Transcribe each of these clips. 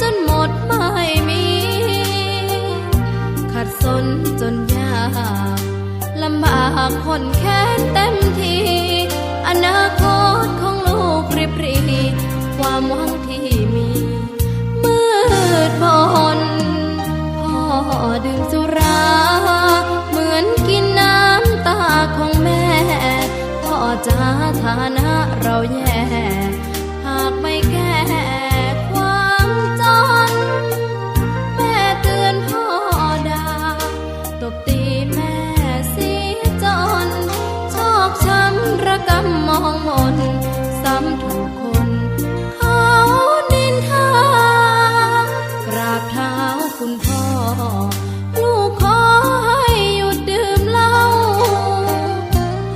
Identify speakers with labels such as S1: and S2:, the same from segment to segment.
S1: จนหมดไม่มีขัดสนจนยากลำบากคนแค้นเต็มทีอนาคตของลูกริบหรี่ความหวังที่มีมืดมนพ่อดื่มสุราเหมือนกินน้ำตาของแม่พ่อจ๋าฐานะเราแย่หากไม่แก้ความจนแม่เตือนพ่อด่าตบตีแม่เสียจนชอกช้ำระกำมองมนซ้ำถูกคนเขานินทากราบเท้าคุณพ่อลูกขอให้หยุดดื่มเหล้า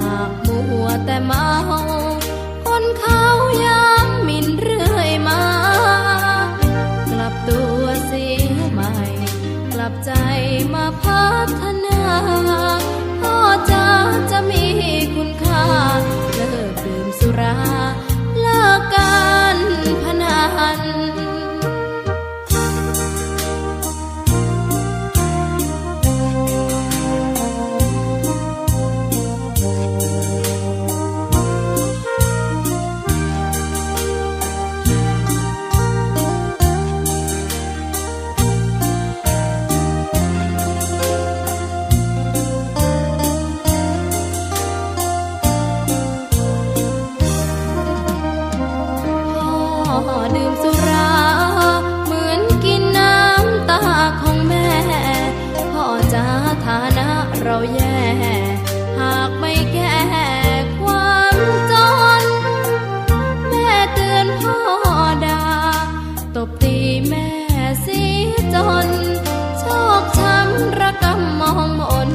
S1: หากมัวแต่เมาคนเขาย้ำหมิ่นเรื่อยมากลับตัวเสียใหม่กลับใจมาพัฒนาพ่อจะมีคุณค่าเลิกดื่มสุราเลิกการพนันดื่มสุราเหมือนกินน้ำตาของแม่พ่อจ๋าฐานะเราแย่หากไม่แก้ความจนแม่เตือนพ่อด่าตบตีแม่เสียจนชอกช้ำระกำมองมน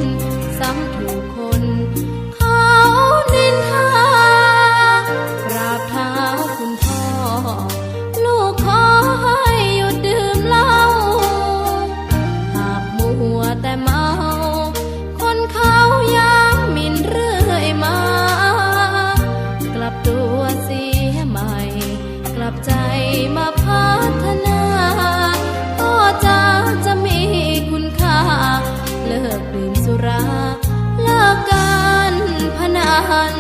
S1: ซ้ำถูกคนเขานินทากราบเท้าคุณพ่อลูกขอให้หยุดดื่มเหล้าหากมัวแต่เมาคนเขาย้ำหมิ่นเรื่อยมากลับตัวเสียใหม่กลับใจมาพัฒนาพ่อจะมีคุณค่าเลิกดื่มสุราเลิกการพนัน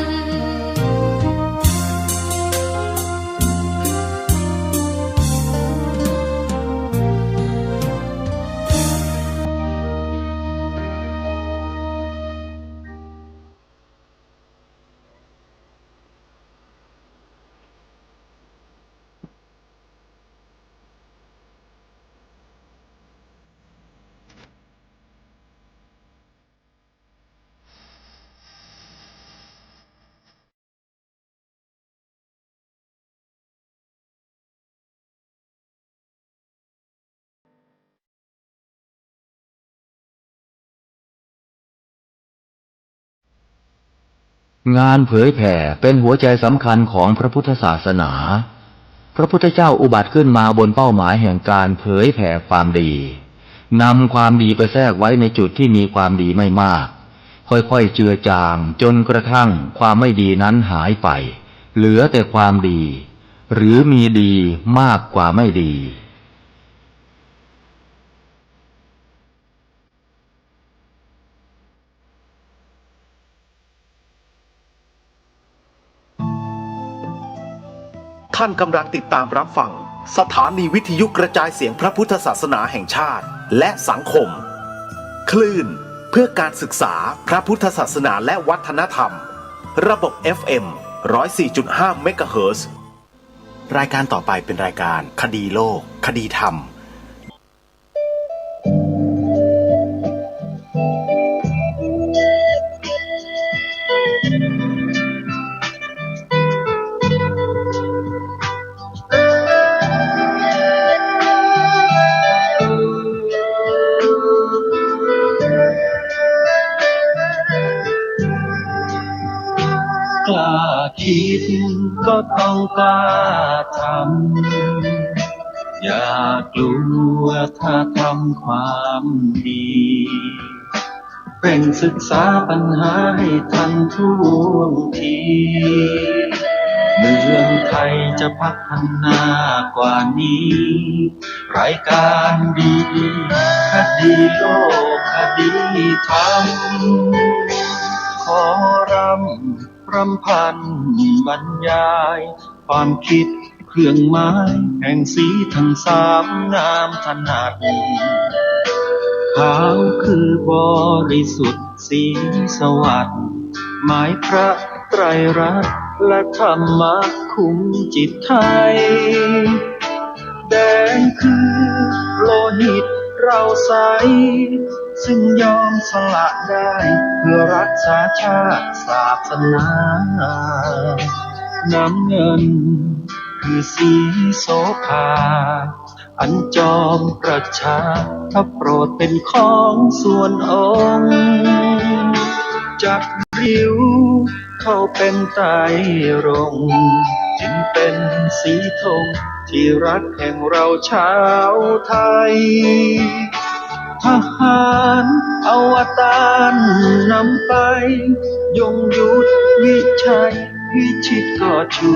S2: งานเผยแผ่เป็นหัวใจสำคัญของพระพุทธศาสนาพระพุทธเจ้าอุบัติขึ้นมาบนเป้าหมายแห่งการเผยแผ่ความดีนำความดีไปแทรกไว้ในจุดที่มีความดีไม่มากค่อยๆเจือจางจนกระทั่งความไม่ดีนั้นหายไปเหลือแต่ความดีหรือมีดีมากกว่าไม่ดี
S3: ท่านกำลังติดตามรับฟังสถานีวิทยุกระจายเสียงพระพุทธศาสนาแห่งชาติและสังคมคลื่นเพื่อการศึกษาพระพุทธศาสนาและวัฒนธรรมระบบ FM 104.5 เมกะเฮิรตซ์รายการต่อไปเป็นรายการคดีโลกคดีธรรม
S4: กล้าคิดก็ต้องกล้าทำอย่ากลัวถ้าทำความดีเร่งศึกษาปัญหาให้ทันท่วงที เมืองไทยจะพัฒนากว่านี้ รายการดีคดีโลกคดีธรรม ขอรำพันบรรยาย ความคิดเครื่องหมายแห่งสีทั้งสามงามถนัด ขาวคือบริสุทธิ์สีสวัสดิ์หมายพระไตรรัตน์และธรรมะคุ้มจิตไทย แดงคือโลหิตเราใส ซึ่งยอมสละได้เพื่อรักษาชาติศาสนา น้ำเงินคือสีโสภา อันจอมประชาถ้าโปรดเป็นของส่วนองค์ จัดริ้วเข้าเป็นไตรรงค์จึงเป็นสีธงที่รักแห่งเราชาวไทย ทหารอวตารนำไป ยงยุทธวิชัยวิชิตก็ชู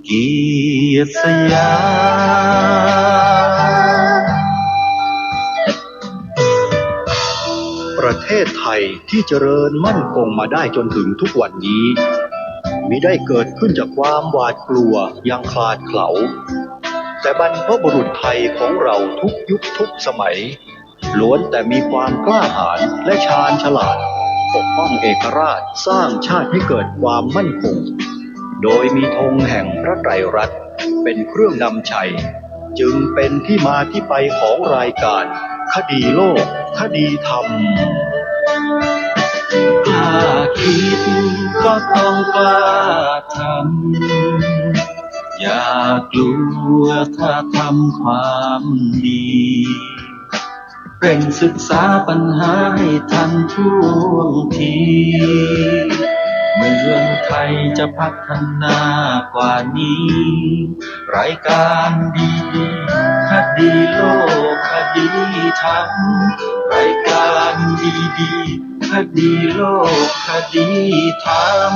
S4: เกียรติสยาม
S5: ประเทศไทยที่เจริญมั่นคงมาได้จนถึงทุกวันนี้มิได้เกิดขึ้นจากความหวาดกลัวอย่างคลาดเขลาแต่บรรพบุรุษไทยของเราทุกยุคทุกสมัยล้วนแต่มีความกล้าหาญและชาญฉลาดปกป้องเอกราชสร้างชาติให้เกิดความมั่นคงโดยมีธงแห่งพระไตรรัตน์เป็นเครื่องนำชัยจึงเป็นที่มาที่ไปของรายการคดีโลกคดีธรรม
S4: กล้าคิดก็ต้องกล้าทำอย่ากลัวถ้าทำความดีเร่งศึกษาปัญหาให้ทันท่วงทีเมืองไทยจะพัฒนากว่านี้ รายการดีคดีโลกคดีธรรม รายการดีคดีโลกคดีธรรม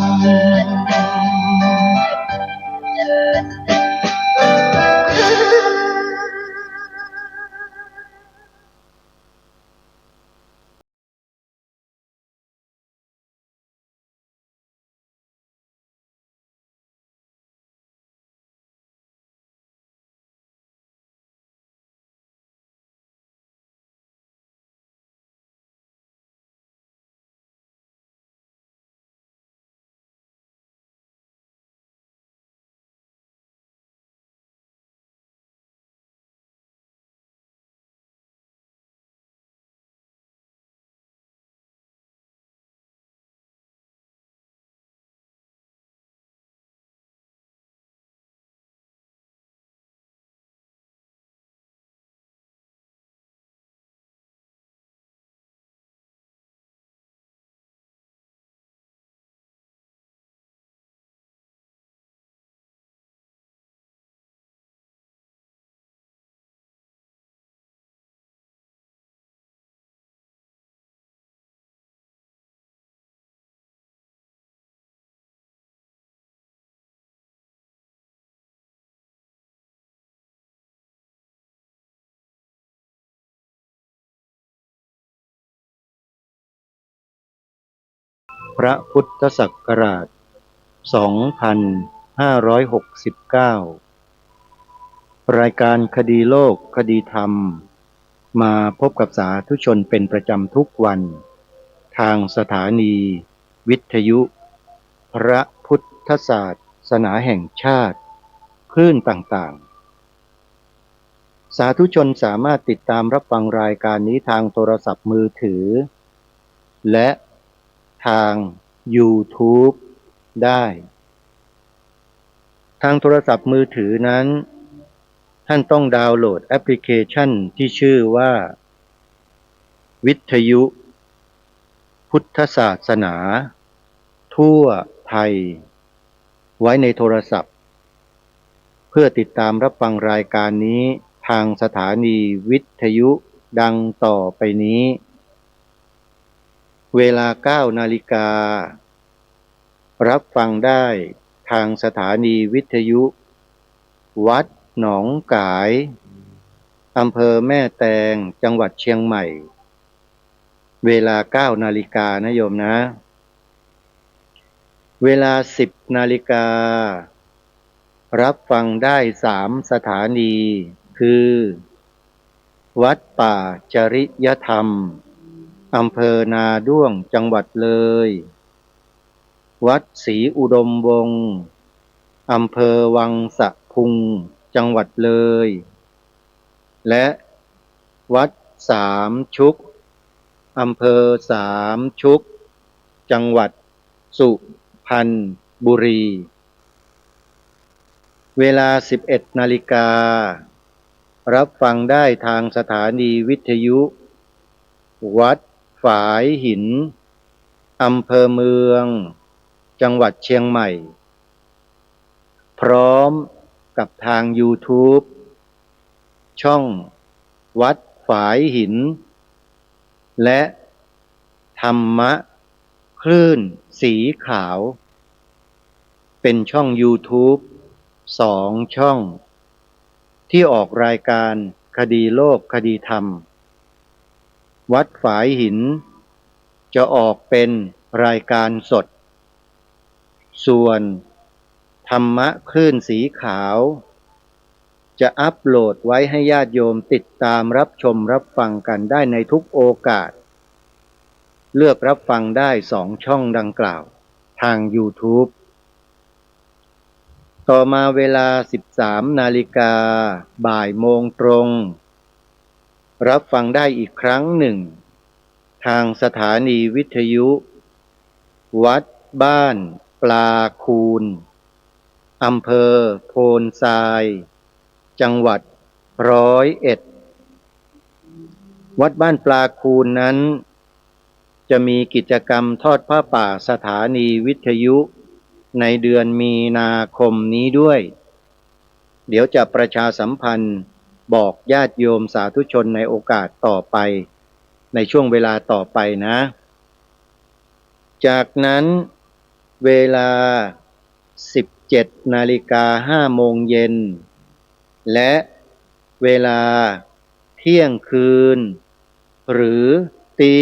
S5: พระพุทธศักราช 2569 รายการคดีโลกคดีธรรม มาพบกับสาธุชนเป็นประจำทุกวัน ทางสถานีวิทยุ พระพุทธศาสนาแห่งชาติคลื่นต่างๆ สาธุชนสามารถติดตามรับฟังรายการนี้ทางโทรศัพท์มือถือ และทาง YouTube ได้ ทางโทรศัพท์มือถือนั้น ท่านต้องดาวน์โหลดแอปพลิเคชันที่ชื่อว่า วิทยุพุทธศาสนาทั่วไทยไว้ในโทรศัพท์ เพื่อติดตามรับฟังรายการนี้ทางสถานีวิทยุดังต่อไปนี้ เวลา 9 นาฬิกา
S6: รับฟังได้ทางสถานีวิทยุวัดหนองกายอำเภอแม่แตงจังหวัดเชียงใหม่เวลา 9 นาฬิกานะโยมนะเวลา 10 นาฬิการับฟังได้3 สถานีคือวัดป่าจริยธรรมอำเภอนาด้วงจังหวัดเลยวัดศรีอุดมวงศ์อำเภอวังสะพุงจังหวัดเลยและวัดสามชุกอำเภอสามชุกจังหวัดสุพรรณบุรีเวลา 11 นาฬิการับฟังได้ทางสถานีวิทยุวัดฝายหินอำเภอเมืองจังหวัดเชียงใหม่พร้อมกับทาง YouTube ช่องวัดฝายหินและธรรมะคลื่นสีขาวเป็นช่อง YouTube 2 ช่องที่ออกรายการคดีโลกคดีธรรมวัดฝายหินจะออกเป็นรายการสดส่วนธรรมะคลื่นสีขาวจะอัปโหลดไว้ให้ญาติโยมติดตามรับชมรับฟังกันได้ในทุกโอกาสเลือกรับฟังได้2 ช่องดังกล่าวทาง YouTube ต่อมาเวลา 13 นาฬิกาบ่ายโมงตรงรับฟังได้อีกครั้งหนึ่งทางสถานีวิทยุวัดบ้านปลาคูนอำเภอโพนทรายจังหวัด101วัดบ้านปลาคูนนั้นจะมีกิจกรรมทอดผ้าป่าสถานีวิทยุในเดือนมีนาคมนี้ด้วยเดี๋ยวจะประชาสัมพันธ์บอกญาติโยมสาธุชนในโอกาสต่อไปในช่วงเวลาต่อไปนะจากนั้นเวลา 17 นาฬิกา 5 โมงเย็นและเวลาเที่ยงคืนหรือตี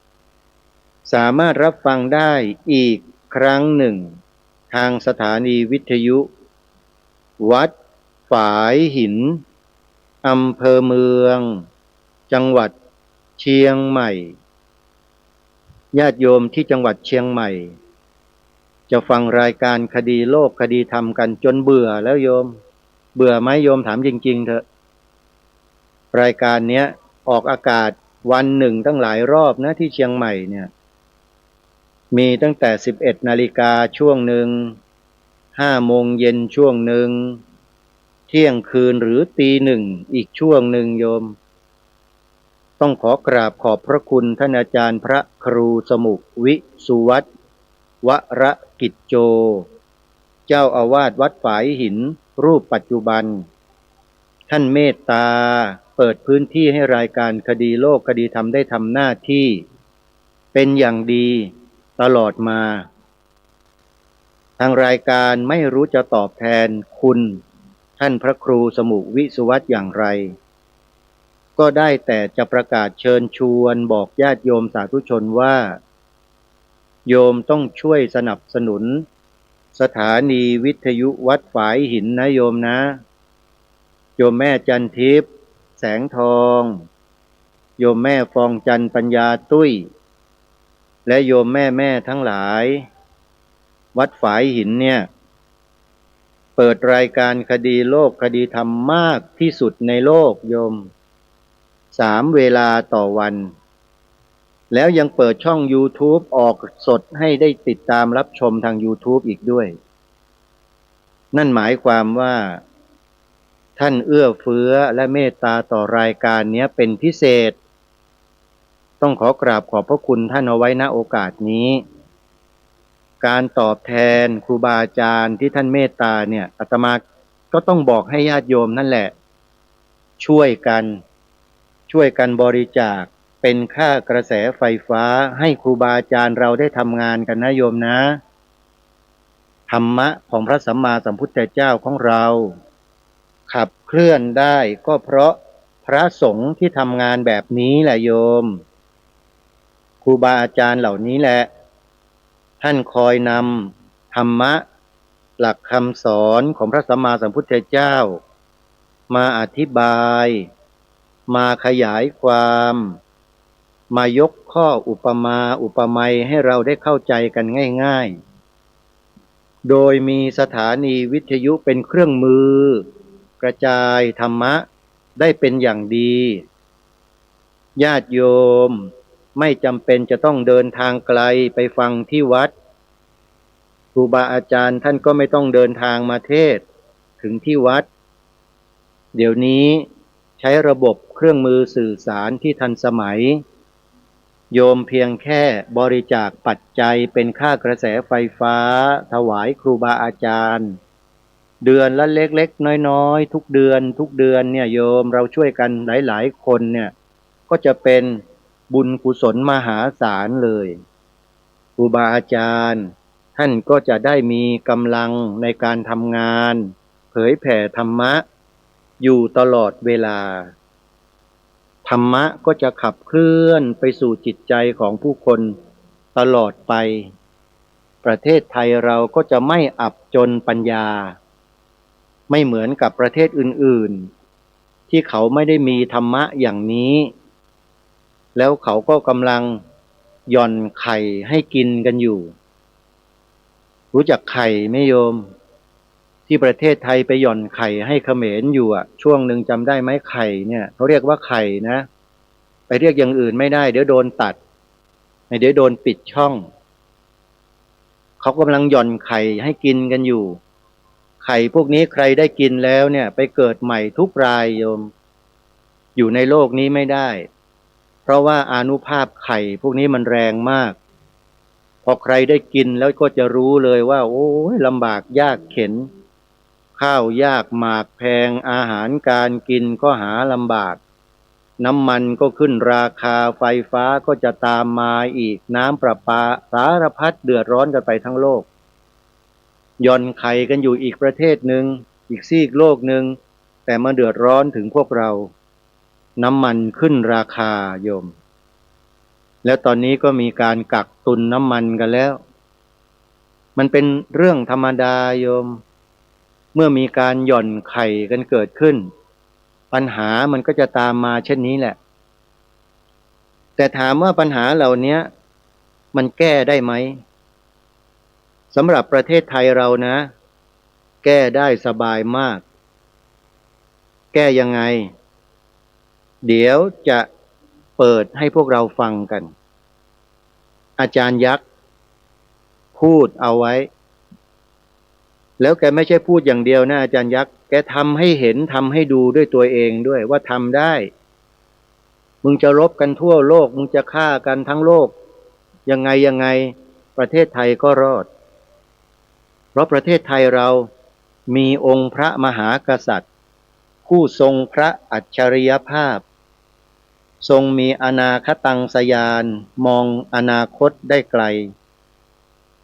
S6: 1สามารถรับฟังได้อีกครั้งหนึ่งทางสถานีวิทยุวัดฝายหินอำเภอเมืองจังหวัดเชียงใหม่ญาติโยมที่จังหวัดเชียงใหม่จะฟังรายการคดีโลกคดีธรรมกันจนเบื่อแล้วโยมเบื่อไหมโยมถามจริงๆเถอะรายการเนี้ยออกอากาศวันหนึ่งตั้งหลายรอบนะที่เชียงใหม่เนี่ยมีตั้งแต่ 11 นาฬิกาช่วงหนึ่ง5 โมงเย็นช่วงหนึ่งเที่ยงคืนหรือตี 1อีกช่วงหนึ่งโยมต้องขอกราบขอบพระคุณท่านอาจารย์พระครูสมุวิสุวัตรวรกิจโจเจ้าอาวาสวัดฝายหินรูปปัจจุบันท่านเมตตาเปิดพื้นที่ให้รายการคดีโลกคดีธรรมได้ทำหน้าที่เป็นอย่างดีตลอดมาทางรายการไม่รู้จะตอบแทนคุณท่านพระครูสมุวิสุวัตรอย่างไรก็ได้แต่จะประกาศเชิญชวนบอกญาติโยมสาธุชนว่าโยมต้องช่วยสนับสนุนสถานีวิทยุวัดฝายหินนะโยมนะโยมแม่จันทิพย์แสงทองโยมแม่ฟองจันปัญญาตุ้ยและโยมแม่ทั้งหลายวัดฝายหินเนี่ยเปิดรายการคดีโลกคดีธรรมมากที่สุดในโลกโยม3 เวลาต่อวันแล้วยังเปิดช่อง YouTube ออกสดให้ได้ติดตามรับชมทาง YouTube อีกด้วยนั่นหมายความว่าท่านเอื้อเฟื้อและเมตตาต่อรายการนี้เป็นพิเศษต้องขอกราบขอบพระคุณท่านเอาไว้ณโอกาสนี้การตอบแทนครูบาอาจารย์ที่ท่านเมตตาเนี่ยอาตมาก็ต้องบอกให้ญาติโยมนั่นแหละช่วยกันบริจาคเป็นค่ากระแสไฟฟ้าให้ครูบาอาจารย์เราได้ทำงานกันนะโยมนะ ธรรมะของพระสัมมาสัมพุทธเจ้าของเราขับเคลื่อนได้ก็เพราะพระสงฆ์ที่ทำงานแบบนี้แหละโยมครูบาอาจารย์เหล่านี้แหละท่านคอยนำธรรมะหลักคำสอนของพระสัมมาสัมพุทธเจ้ามาอธิบายมาขยายความมายกข้ออุปมาอุปไมยให้เราได้เข้าใจกันง่ายๆโดยมีสถานีวิทยุเป็นเครื่องมือกระจายธรรมะได้เป็นอย่างดีญาติโยมไม่จำเป็นจะต้องเดินทางไกลไปฟังที่วัดครูบาอาจารย์ท่านก็ไม่ต้องเดินทางมาเทศน์ถึงที่วัดเดี๋ยวนี้ใช้ระบบเครื่องมือสื่อสารที่ทันสมัยโยมเพียงแค่บริจาคปัจจัยเป็นค่ากระแสไฟฟ้าถวายครูบาอาจารย์เดือนละเล็กๆน้อยๆทุกเดือนเนี่ยโยมเราช่วยกันหลายๆคนเนี่ยก็จะเป็นบุญกุศลมหาศาลเลยครูบาอาจารย์ท่านก็จะได้มีกำลังในการทำงานเผยแผ่ธรรมะอยู่ตลอดเวลาธรรมะก็จะขับเคลื่อนไปสู่จิตใจของผู้คนตลอดไปประเทศไทยเราก็จะไม่อับจนปัญญาไม่เหมือนกับประเทศอื่นๆที่เขาไม่ได้มีธรรมะอย่างนี้แล้วเขาก็กำลังหย่อนไข่ให้กินกันอยู่รู้จักไข่ไหมโยมที่ประเทศไทยไปหย่อนไข่ให้เขมรอยู่ช่วงหนึ่งจำได้ไหมไข่เนี่ยเขาเรียกว่าไข่นะไปเรียกอย่างอื่นไม่ได้เดี๋ยวโดนตัดเดี๋ยวโดนปิดช่องเขากำลังหย่อนไข่ให้กินกันอยู่ไข่พวกนี้ใครได้กินแล้วเนี่ยไปเกิดใหม่ทุกรายโยมอยู่ในโลกนี้ไม่ได้เพราะว่าอานุภาพไข่พวกนี้มันแรงมากพอใครได้กินแล้วก็จะรู้เลยว่าโอ้ยลำบากยากเข็ญข้าวยากหมากแพงอาหารการกินก็หาลำบากน้ำมันก็ขึ้นราคาไฟฟ้าก็จะตามมาอีกน้ำประปาสารพัดเดือดร้อนกันไปทั้งโลกย่อนไข่กันอยู่อีกประเทศหนึ่งอีกซีกโลกหนึ่งแต่มาเดือดร้อนถึงพวกเราน้ำมันขึ้นราคาโยมแล้วตอนนี้ก็มีการกักตุนน้ำมันกันแล้วมันเป็นเรื่องธรรมดาโยมเมื่อมีการหย่อนไข่กันเกิดขึ้นปัญหามันก็จะตามมาเช่นนี้แหละแต่ถามว่าปัญหาเหล่านี้มันแก้ได้ไหมสำหรับประเทศไทยเรานะแก้ได้สบายมากแก้ยังไงเดี๋ยวจะเปิดให้พวกเราฟังกันอาจารย์ยักษ์พูดเอาไว้แล้วแกไม่ใช่พูดอย่างเดียวนะอาจารย์ยักษ์แกทำให้เห็นทำให้ดูด้วยตัวเองด้วยว่าทำได้มึงจะรบกันทั่วโลกมึงจะฆ่ากันทั้งโลกยังไงประเทศไทยก็รอดเพราะประเทศไทยเรามีองค์พระมหากษัตริย์ผู้ทรงพระอัจฉริยภาพทรงมีอนาคตังสยานมองอนาคตได้ไกล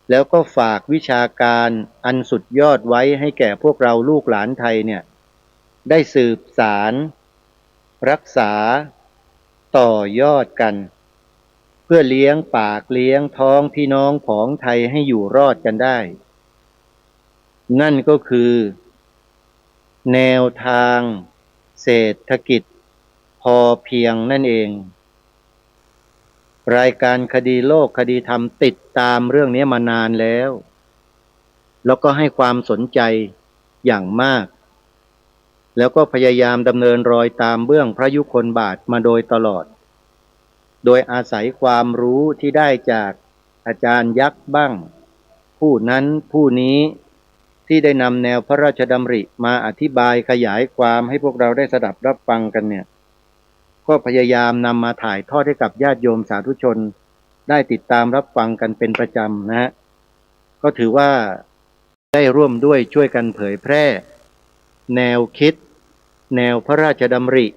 S6: แล้วก็ฝากวิชาการอันสุดยอดไว้ให้แก่พวกเราลูกหลานไทยเนี่ยได้สืบสารรักษาต่อยอดกันเพื่อเลี้ยงปากเลี้ยงท้องพี่น้องของไทยให้อยู่รอดกันได้นั่นก็คือแนวทางเศรษฐกิจพอเพียงนั่นเองรายการคดีโลกคดีธรรมติดตามเรื่องนี้มานานแล้วก็ให้ความสนใจอย่างมากแล้วก็พยายามดำเนินรอยตามเบื้องพระยุคลบาทมาโดยตลอดโดยอาศัยความรู้ที่ได้จากอาจารย์ยักษ์บ้างผู้นั้นผู้นี้ที่ได้นำแนวพระราชดำริมาอธิบายขยายความให้พวกเราได้สดับรับฟังกันเนี่ยก็พยายามนำมาถ่ายทอดให้กับญาติโยมสาธุชนได้ติดตามรับฟังกันเป็นประจำนะฮะก็ถือว่าได้ร่วมด้วยช่วยกันเผยแพร่แนวคิดแนวพระราชดำริ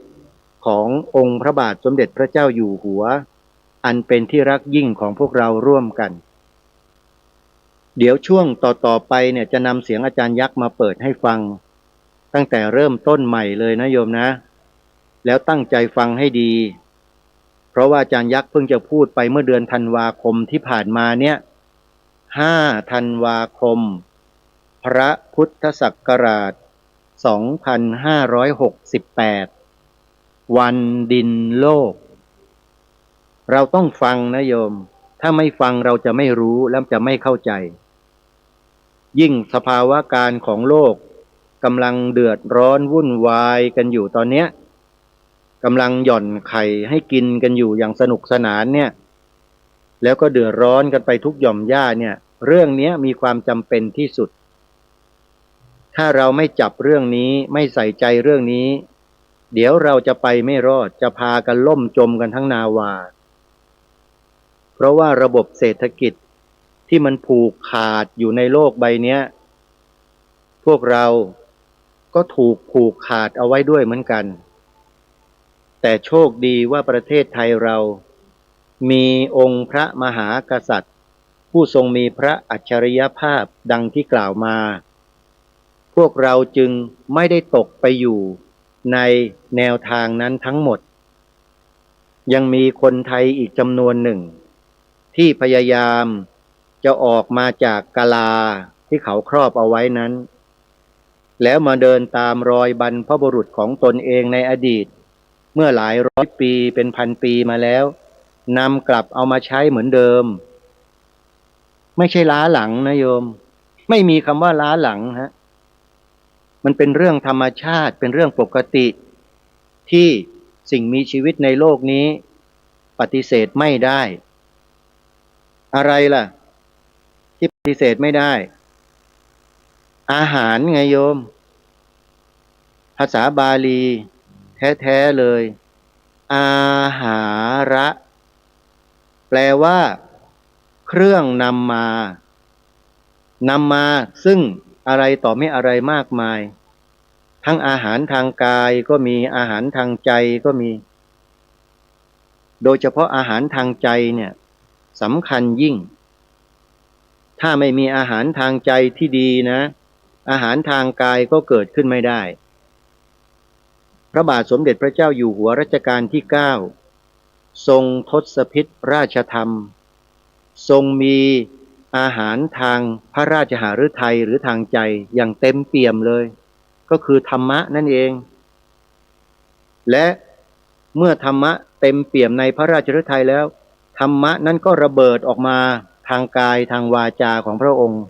S6: ขององค์พระบาทสมเด็จพระเจ้าอยู่หัวอันเป็นที่รักยิ่งของพวกเราร่วมกัน เดี๋ยวช่วงต่อไปเนี่ยจะนำเสียงอาจารย์ยักษ์มาเปิดให้ฟังตั้งแต่เริ่มต้นใหม่เลยนะโยมนะแล้วตั้งใจฟังให้ดีเพราะว่าอาจารย์ยักษ์เพิ่งจะพูดไปเมื่อเดือนธันวาคมที่ผ่านมาเนี่ย5 ธันวาคมพระพุทธศักราช2568วันดินโลกเราต้องฟังนะโยมถ้าไม่ฟังเราจะไม่รู้และจะไม่เข้าใจยิ่งสภาวะการของโลกกำลังเดือดร้อนวุ่นวายกันอยู่ตอนเนี้ยกำลังหย่อนไข่ให้กินกันอยู่อย่างสนุกสนานเนี่ยแล้วก็เดือดร้อนกันไปทุกหย่อมหญ้าเนี่ยเรื่องนี้มีความจำเป็นที่สุดถ้าเราไม่จับเรื่องนี้ไม่ใส่ใจเรื่องนี้เดี๋ยวเราจะไปไม่รอดจะพากันล่มจมกันทั้งนาวาเพราะว่าระบบเศรษฐกิจที่มันผูกขาดอยู่ในโลกใบนี้พวกเราก็ถูกผูกขาดเอาไว้ด้วยเหมือนกันแต่โชคดีว่าประเทศไทยเรามีองค์พระมหากษัตริย์ผู้ทรงมีพระอัจฉริยภาพดังที่กล่าวมาพวกเราจึงไม่ได้ตกไปอยู่ในแนวทางนั้นทั้งหมดยังมีคนไทยอีกจำนวนหนึ่งที่พยายามจะออกมาจากกาลาที่เขาครอบเอาไว้นั้นแล้วมาเดินตามรอยบรรพบุรุษของตนเองในอดีตเมื่อหลายร้อยปีเป็นพันปีมาแล้วนำกลับเอามาใช้เหมือนเดิมไม่ใช่ล้าหลังนะโยมไม่มีคำว่าล้าหลังฮะมันเป็นเรื่องธรรมชาติเป็นเรื่องปกติที่สิ่งมีชีวิตในโลกนี้ปฏิเสธไม่ได้อะไรล่ะที่ปฏิเสธไม่ได้อาหารไงโยมภาษาบาลีแท้ๆเลยอาหาระแปลว่าเครื่องนำมาซึ่งอะไรต่อไม่อะไรมากมายทั้งอาหารทางกายก็มีอาหารทางใจก็มีโดยเฉพาะอาหารทางใจเนี่ยสำคัญยิ่งถ้าไม่มีอาหารทางใจที่ดีนะอาหารทางกายก็เกิดขึ้นไม่ได้พระบาทสมเด็จพระเจ้าอยู่หัวรัชกาลที่9ทรงทศพิธราชธรรมทรงมีอาหารทางพระราชหฤทัยหรือทางใจอย่างเต็มเปี่ยมเลยก็คือธรรมะนั่นเองและเมื่อธรรมะเต็มเปี่ยมในพระราชฤทัยแล้วธรรมะนั้นก็ระเบิดออกมาทางกายทางวาจาของพระองค์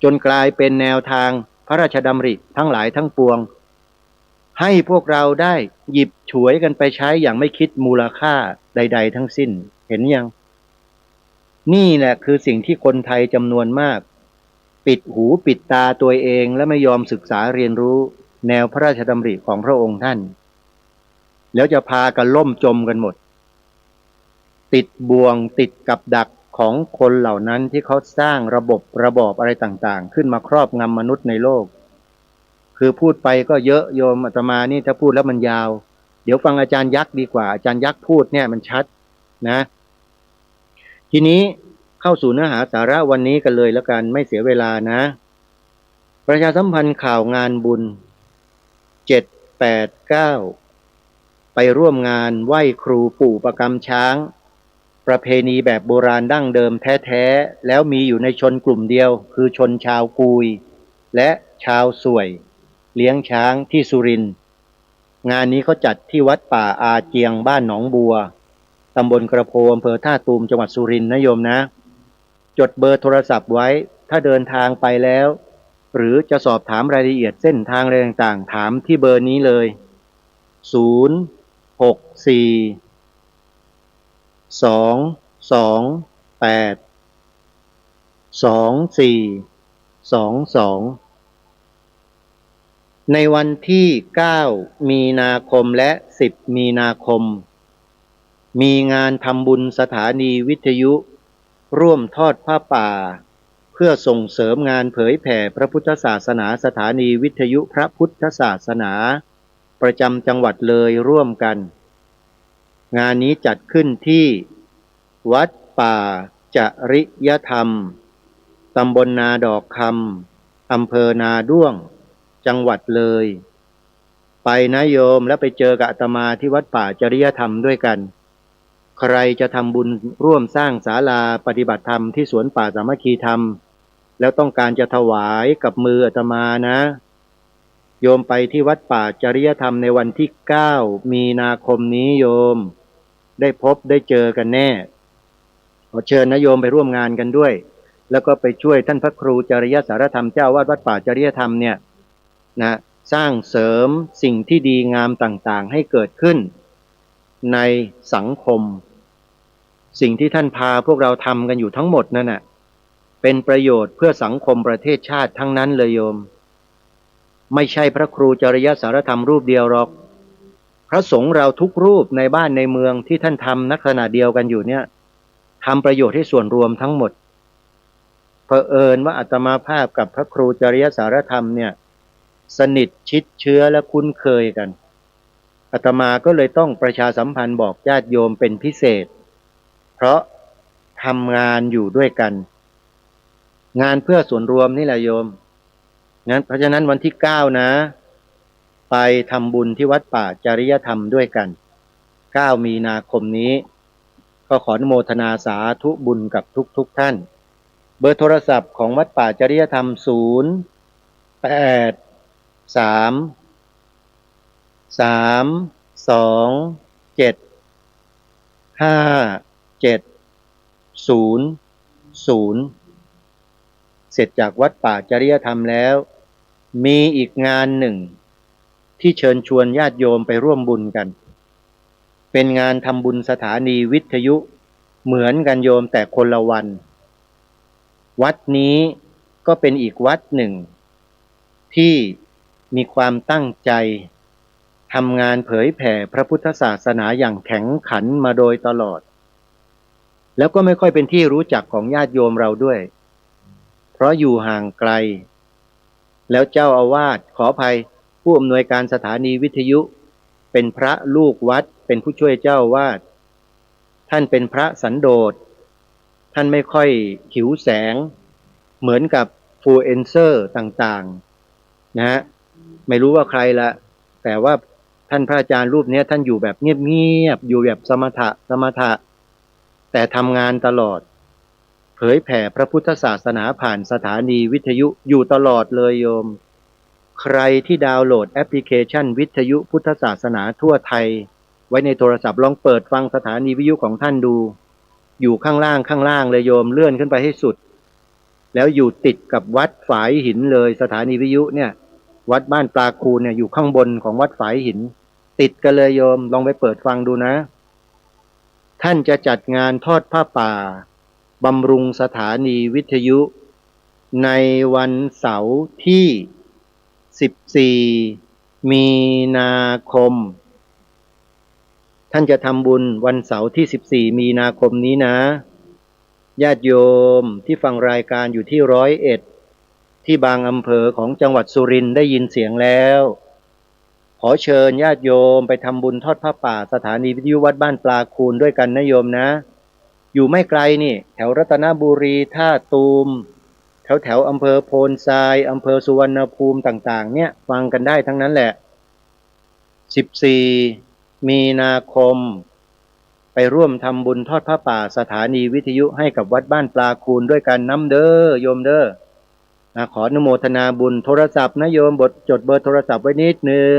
S6: จนกลายเป็นแนวทางพระราชดำริทั้งหลายทั้งปวงให้พวกเราได้หยิบฉวยกันไปใช้อย่างไม่คิดมูลค่าใดๆทั้งสิ้นเห็นยังนี่แหละคือสิ่งที่คนไทยจำนวนมากปิดหูปิดตาตัวเองและไม่ยอมศึกษาเรียนรู้แนวพระราชดำริของพระองค์ท่านแล้วจะพากันล่มจมกันหมดติดบ่วงติดกับดักของคนเหล่านั้นที่เขาสร้างระบอบอะไรต่างๆขึ้นมาครอบงำมนุษย์ในโลกคือพูดไปก็เยอะโยมอาตมานี่ถ้าพูดแล้วมันยาวเดี๋ยวฟังอาจารย์ยักษ์ดีกว่าอาจารย์ยักษ์พูดเนี่ยมันชัดนะทีนี้เข้าสู่เนื้อหาสาระวันนี้กันเลยแล้วกันไม่เสียเวลานะประชาสัมพันธ์ข่าวงานบุญ7 8 9ไปร่วมงานไหว้ครูปู่ประกำช้างประเพณีแบบโบราณดั้งเดิมแท้ๆแล้วมีอยู่ในชนกลุ่มเดียวคือชนชาวกุยและชาวสวยเลี้ยงช้างที่สุรินทร์งานนี้เขาจัดที่วัดป่าอาเจียงบ้านหนองบัวตำบลกระโพอำเภอท่าตูมจังหวัดสุรินทร์นะโยมนะจดเบอร์โทรศัพท์ไว้ถ้าเดินทางไปแล้วหรือจะสอบถามรายละเอียดเส้นทางอะไรต่างๆถามที่เบอร์นี้เลย064-228-2422ในวันที่9 มีนาคมและ10 มีนาคมมีงานทำบุญสถานีวิทยุร่วมทอดผ้าป่าเพื่อส่งเสริมงานเผยแผ่พระพุทธศาสนาสถานีวิทยุพระพุทธศาสนาประจำจังหวัดเลยร่วมกันงานนี้จัดขึ้นที่วัดป่าจริยธรรม ตำบลนาดอกคำอำเภอนาด้วงจังหวัดเลย ไปนะโยมแล้วไปเจอกับอาตมาที่วัดป่าจริยธรรมด้วยกัน ใครจะทำบุญร่วมสร้างศาลาปฏิบัติธรรมที่สวนป่าสามัคคีธรรมแล้วต้องการจะถวายกับมืออาตมานะ โยมไปที่วัดป่าจริยธรรมในวันที่9 มีนาคมนี้โยมได้พบได้เจอกันแน่ขอเชิญนะโยมไปร่วมงานกันด้วยแล้วก็ไปช่วยท่านพระครูจริยสารธรรมเจ้าวาดวัดป่าจริยธรรมเนี่ยนะสร้างเสริมสิ่งที่ดีงามต่างๆให้เกิดขึ้นในสังคมสิ่งที่ท่านพาพวกเราทำกันอยู่ทั้งหมดนั่นน่ะเป็นประโยชน์เพื่อสังคมประเทศชาติทั้งนั้นเลยโยมไม่ใช่พระครูจริยสารธรรมรูปเดียวหรอกพระสงฆ์เราทุกรูปในบ้านในเมืองที่ท่านทำนักขณะเดียวกันอยู่เนี่ยทำประโยชน์ให้ส่วนรวมทั้งหมดเผอิญว่าอาตมาภาพกับพระครูจริยสารธรรมเนี่ยสนิทชิดเชื้อและคุ้นเคยกันอาตมาก็เลยต้องประชาสัมพันธ์บอกญาติโยมเป็นพิเศษเพราะทำงานอยู่ด้วยกันงานเพื่อส่วนรวมนี่แหละโยมงั้นเพราะฉะนั้นวันที่9นะไปทำบุญที่วัดป่าจริยธรรมด้วยกัน9 มีนาคมนี้ก็ขออนุโมทนาสาธุบุญกับทุกท่านเบอร์โทรศัพท์ของวัดป่าจริยธรรม083 327 5700เสร็จจากวัดป่าจริยธรรมแล้วมีอีกงานหนึ่งที่เชิญชวนญาติโยมไปร่วมบุญกันเป็นงานทำบุญสถานีวิทยุเหมือนกันโยมแต่คนละวันวัดนี้ก็เป็นอีกวัดหนึ่งที่มีความตั้งใจทำงานเผยแผ่พระพุทธศาสนาอย่างแข็งขันมาโดยตลอดแล้วก็ไม่ค่อยเป็นที่รู้จักของญาติโยมเราด้วยเพราะอยู่ห่างไกลแล้วเจ้าอาวาสขออภัยผู้อำนวยการสถานีวิทยุเป็นพระลูกวัดเป็นผู้ช่วยเจ้าอาวาสท่านเป็นพระสันโดษท่านไม่ค่อยหิวแสงเหมือนกับฟลูเอนเซอร์ต่างๆนะฮะไม่รู้ว่าใครละแต่ว่าท่านพระอาจารย์รูปนี้ท่านอยู่แบบเงียบๆอยู่แบบสมถะแต่ทำงานตลอดเผยแผ่พระพุทธศาสนาผ่านสถานีวิทยุอยู่ตลอดเลยโยมใครที่ดาวน์โหลดแอปพลิเคชันวิทยุพุทธศาสนาทั่วไทยไว้ในโทรศัพท์ลองเปิดฟังสถานีวิทยุของท่านดูอยู่ข้างล่างเลยโยมเลื่อนขึ้นไปให้สุดแล้วอยู่ติดกับวัดฝายหินเลยสถานีวิทยุเนี่ยวัดบ้านปลาคูเนี่ยอยู่ข้างบนของวัดฝายหินติดกันเลยโยมลองไปเปิดฟังดูนะท่านจะจัดงานทอดผ้าป่าบำรุงสถานีวิทยุในวันเสาร์ที่14 มีนาคมท่านจะทำบุญวันเสาร์ที่14 มีนาคมนี้นะญาติโยมที่ฟังรายการอยู่ที่101ที่บางอำเภอของจังหวัดสุรินทร์ได้ยินเสียงแล้วขอเชิญญาติโยมไปทำบุญทอดผ้าป่าสถานีวิทยุวัดบ้านปลาคูนด้วยกันนะโยมนะอยู่ไม่ไกลนี่แถวรัตนบุรีท่าตูมแถวอำเภอโพนทรายอำเภอสุวรรณภูมิต่างๆเนี่ยฟังกันได้ทั้งนั้นแหละ14 มีนาคมไปร่วมทำบุญทอดผ้าป่าสถานีวิทยุให้กับวัดบ้านปลาคูนด้วยกันน้ำเด้อโยมเด้อขออนุโมทนาบุญโทรศัพท์นะโยมจดเบอร์โทรศัพท์ไว้นิดนึง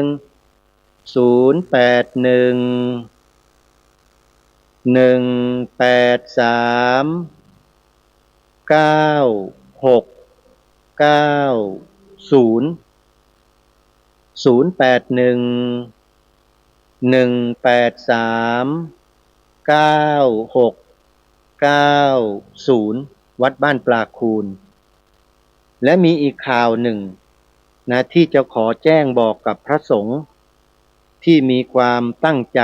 S6: 081-969-60วัดบ้านปลาคูนและมีอีกข่าวหนึ่งนะที่จะขอแจ้งบอกกับพระสงฆ์ที่มีความตั้งใจ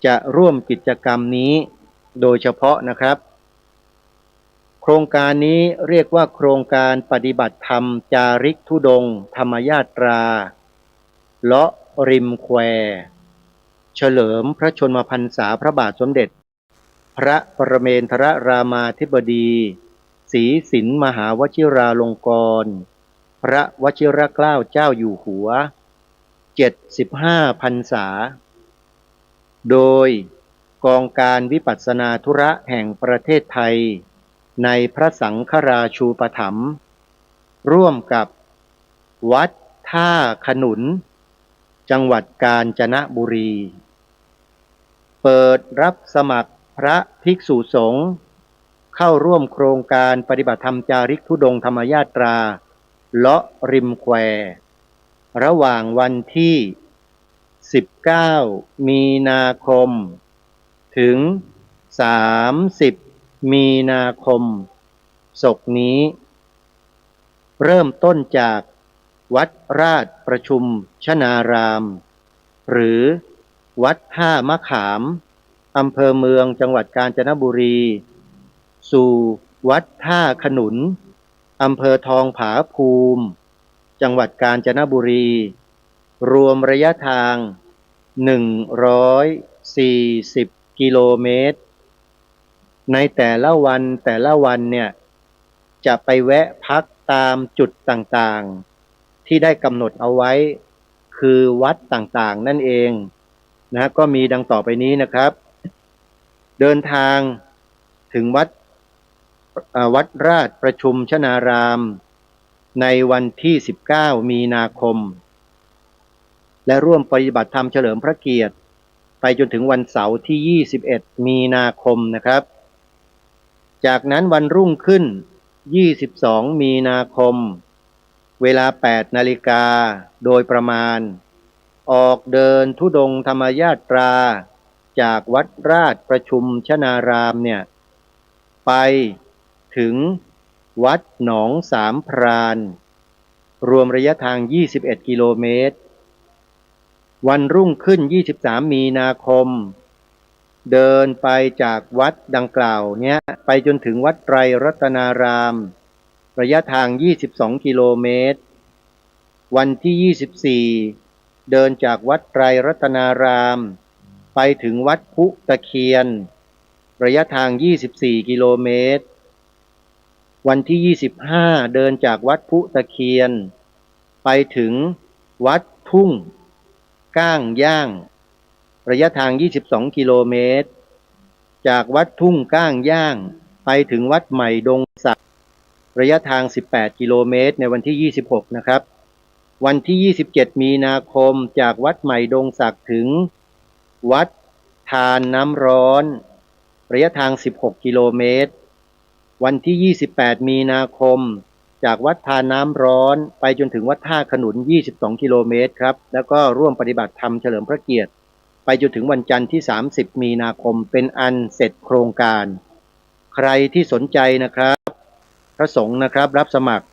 S6: จะร่วมกิจกรรมนี้โดยเฉพาะนะครับโครงการนี้เรียกว่าโครงการปฏิบัติธรรมจาริกธุดงค์ธรรมยาตราเลาะริมแควเฉลิมพระชนมพรรษาพระบาทสมเด็จพระปรเมนทรรามาธิบดี ศรีสินมหาวชิราลงกรณ์พระวชิรเกล้าเจ้าอยู่หัว75 พรรษาโดยกองการวิปัสสนาธุระแห่งประเทศไทยในพระสังฆราชูปถัมภ์ร่วมกับวัดท่าขนุนจังหวัดกาญจนบุรีเปิดรับสมัครพระภิกษุสงฆ์เข้าร่วมโครงการปฏิบัติธรรมจาริกธุดงค์ธรรมยาตราเลาะริมแควระหว่างวันที่19 มีนาคมถึง30 มีนาคมศกนี้เริ่มต้นจากวัดราชประชุมชนารามหรือวัดท่ามะขามอำเภอเมืองจังหวัดกาญจนบุรีสู่วัดท่าขนุนอำเภอทองผาภูมิจังหวัดกาญจนบุรีรวมระยะทาง140 กิโลเมตรในแต่ละวันเนี่ยจะไปแวะพักตามจุดต่างๆที่ได้กำหนดเอาไว้คือวัดต่างๆนั่นเองนะก็มีดังต่อไปนี้นะครับเดินทางถึงวัดราชประชุมชนารามในวันที่19 มีนาคมและร่วมปฏิบัติธรรมเฉลิมพระเกียรติไปจนถึงวันเสาร์ที่21 มีนาคมนะครับจากนั้นวันรุ่งขึ้น22 มีนาคมเวลา 8 นาฬิกาโดยประมาณออกเดินธุดงค์ธรรมยาตราจากวัดราชประชุมชนารามเนี่ยไปถึงวัดหนองสามพรานรวมระยะทาง21 กิโลเมตรวันรุ่งขึ้น23 มีนาคมเดินไปจากวัดดังกล่าวเนี้ยไปจนถึงวัดไตรรัตนารามระยะทาง22 กิโลเมตรวันที่24เดินจากวัดไตรรัตนารามไปถึงวัดพุตะเคียนระยะทาง24 กิโลเมตรวันที่25เดินจากวัดพุตะเคียนไปถึงวัดทุ่งก้างย่างระยะทาง22 กิโลเมตรจากวัดทุ่งก้างย่างไปถึงวัดใหม่ดงสักระยะทาง18 กิโลเมตรในวันที่26นะครับวันที่27 มีนาคมจากวัดใหม่ดงสักถึงวัดทานน้ำร้อนระยะทาง16 กิโลเมตรวันที่28 มีนาคมจากวัดทานน้ำร้อนไปจนถึงวัดท่าขนุน22 กิโลเมตรครับแล้วก็ร่วมปฏิบัติธรรมเฉลิมพระเกียรติไปจนถึงวันจันทร์ที่30 มีนาคมเป็นอันเสร็จโครงการใครที่สนใจนะครับพระสงฆ์นะครับรับสมัคร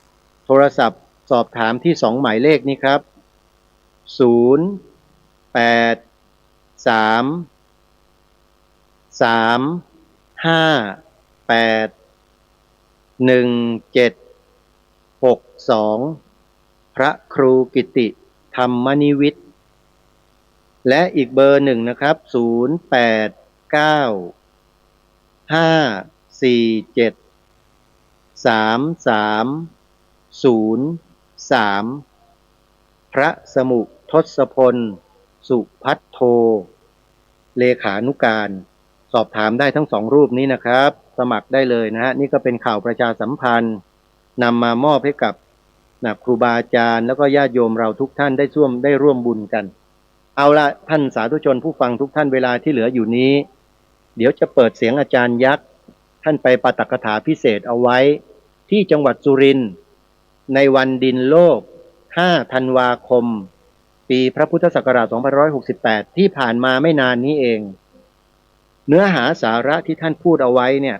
S6: โทรศัพท์สอบถามที่2 หมายเลขนี้ครับ0 8 3 3 5 8 1 7 62พระครูกิติธรรมนิวิทย์และอีกเบอร์หนึ่งนะครับ0 8 9 5 4 7 3 3 0 3พระสมุทศพลสุพัทโทเลขานุการสอบถามได้ทั้ง2 รูปนี้นะครับสมัครได้เลยนะฮะนี่ก็เป็นข่าวประชาสัมพันธ์นำมามอบให้กับครูบาอาจารย์แล้วก็ญาติโยมเราทุกท่านได้ร่วมบุญกันเอาละท่านสาธุชนผู้ฟังทุกท่านเวลาที่เหลืออยู่นี้เดี๋ยวจะเปิดเสียงอาจารย์ยักษ์ท่านไปปาฐกถาพิเศษเอาไว้ที่จังหวัดสุรินทร์ในวันดินโลก5 ธันวาคมปีพระพุทธศักราช2568ที่ผ่านมาไม่นานนี้เองเนื้อหาสาระที่ท่านพูดเอาไว้เนี่ย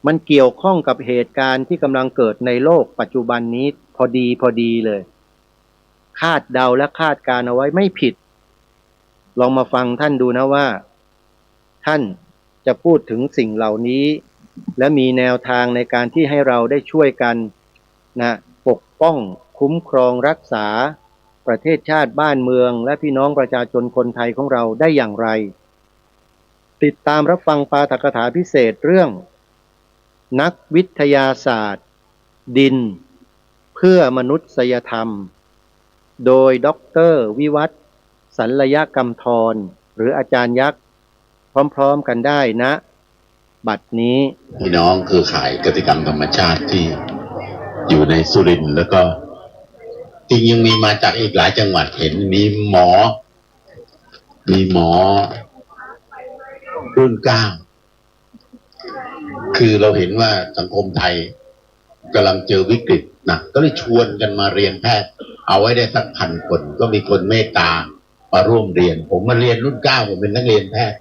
S6: มันเกี่ยวข้องกับเหตุการณ์ที่กำลังเกิดในโลกปัจจุบันนี้พอดีเลยคาดเดาและคาดการเอาไว้ไม่ผิดลองมาฟังท่านดูนะว่าท่านจะพูดถึงสิ่งเหล่านี้และมีแนวทางในการที่ให้เราได้ช่วยกันปกป้องคุ้มครองรักษาประเทศชาติบ้านเมืองและพี่น้องประชาชนคนไทยของเราได้อย่างไรติดตามรับฟังปาฐกถาพิเศษเรื่อง นักวิทยาศาสตร์ ดินเพื่อมนุษยธรรม โดยด็อกเตอร์วิวัฒน์สัลยกำธรหรืออาจารย์ยักษ์พร้อมๆกันได้นะบัดนี้
S7: พี่น้องคือข่ายกติกรรมธรรมชาติที่อยู่ในสุรินทร์แล้วก็จริงยังมีมาจากอีกหลายจังหวัดเห็นมีหมอรุ่นเก้าคือเราเห็นว่าสังคมไทยกำลังเจอวิกฤตหนักก็เลยชวนกันมาเรียนแพทย์เอาไว้ได้สัก1,000 คนก็มีคนเมตตามาร่วมเรียนผมมาเรียนรุ่นเก้าผมเป็นนักเรียนแพทย์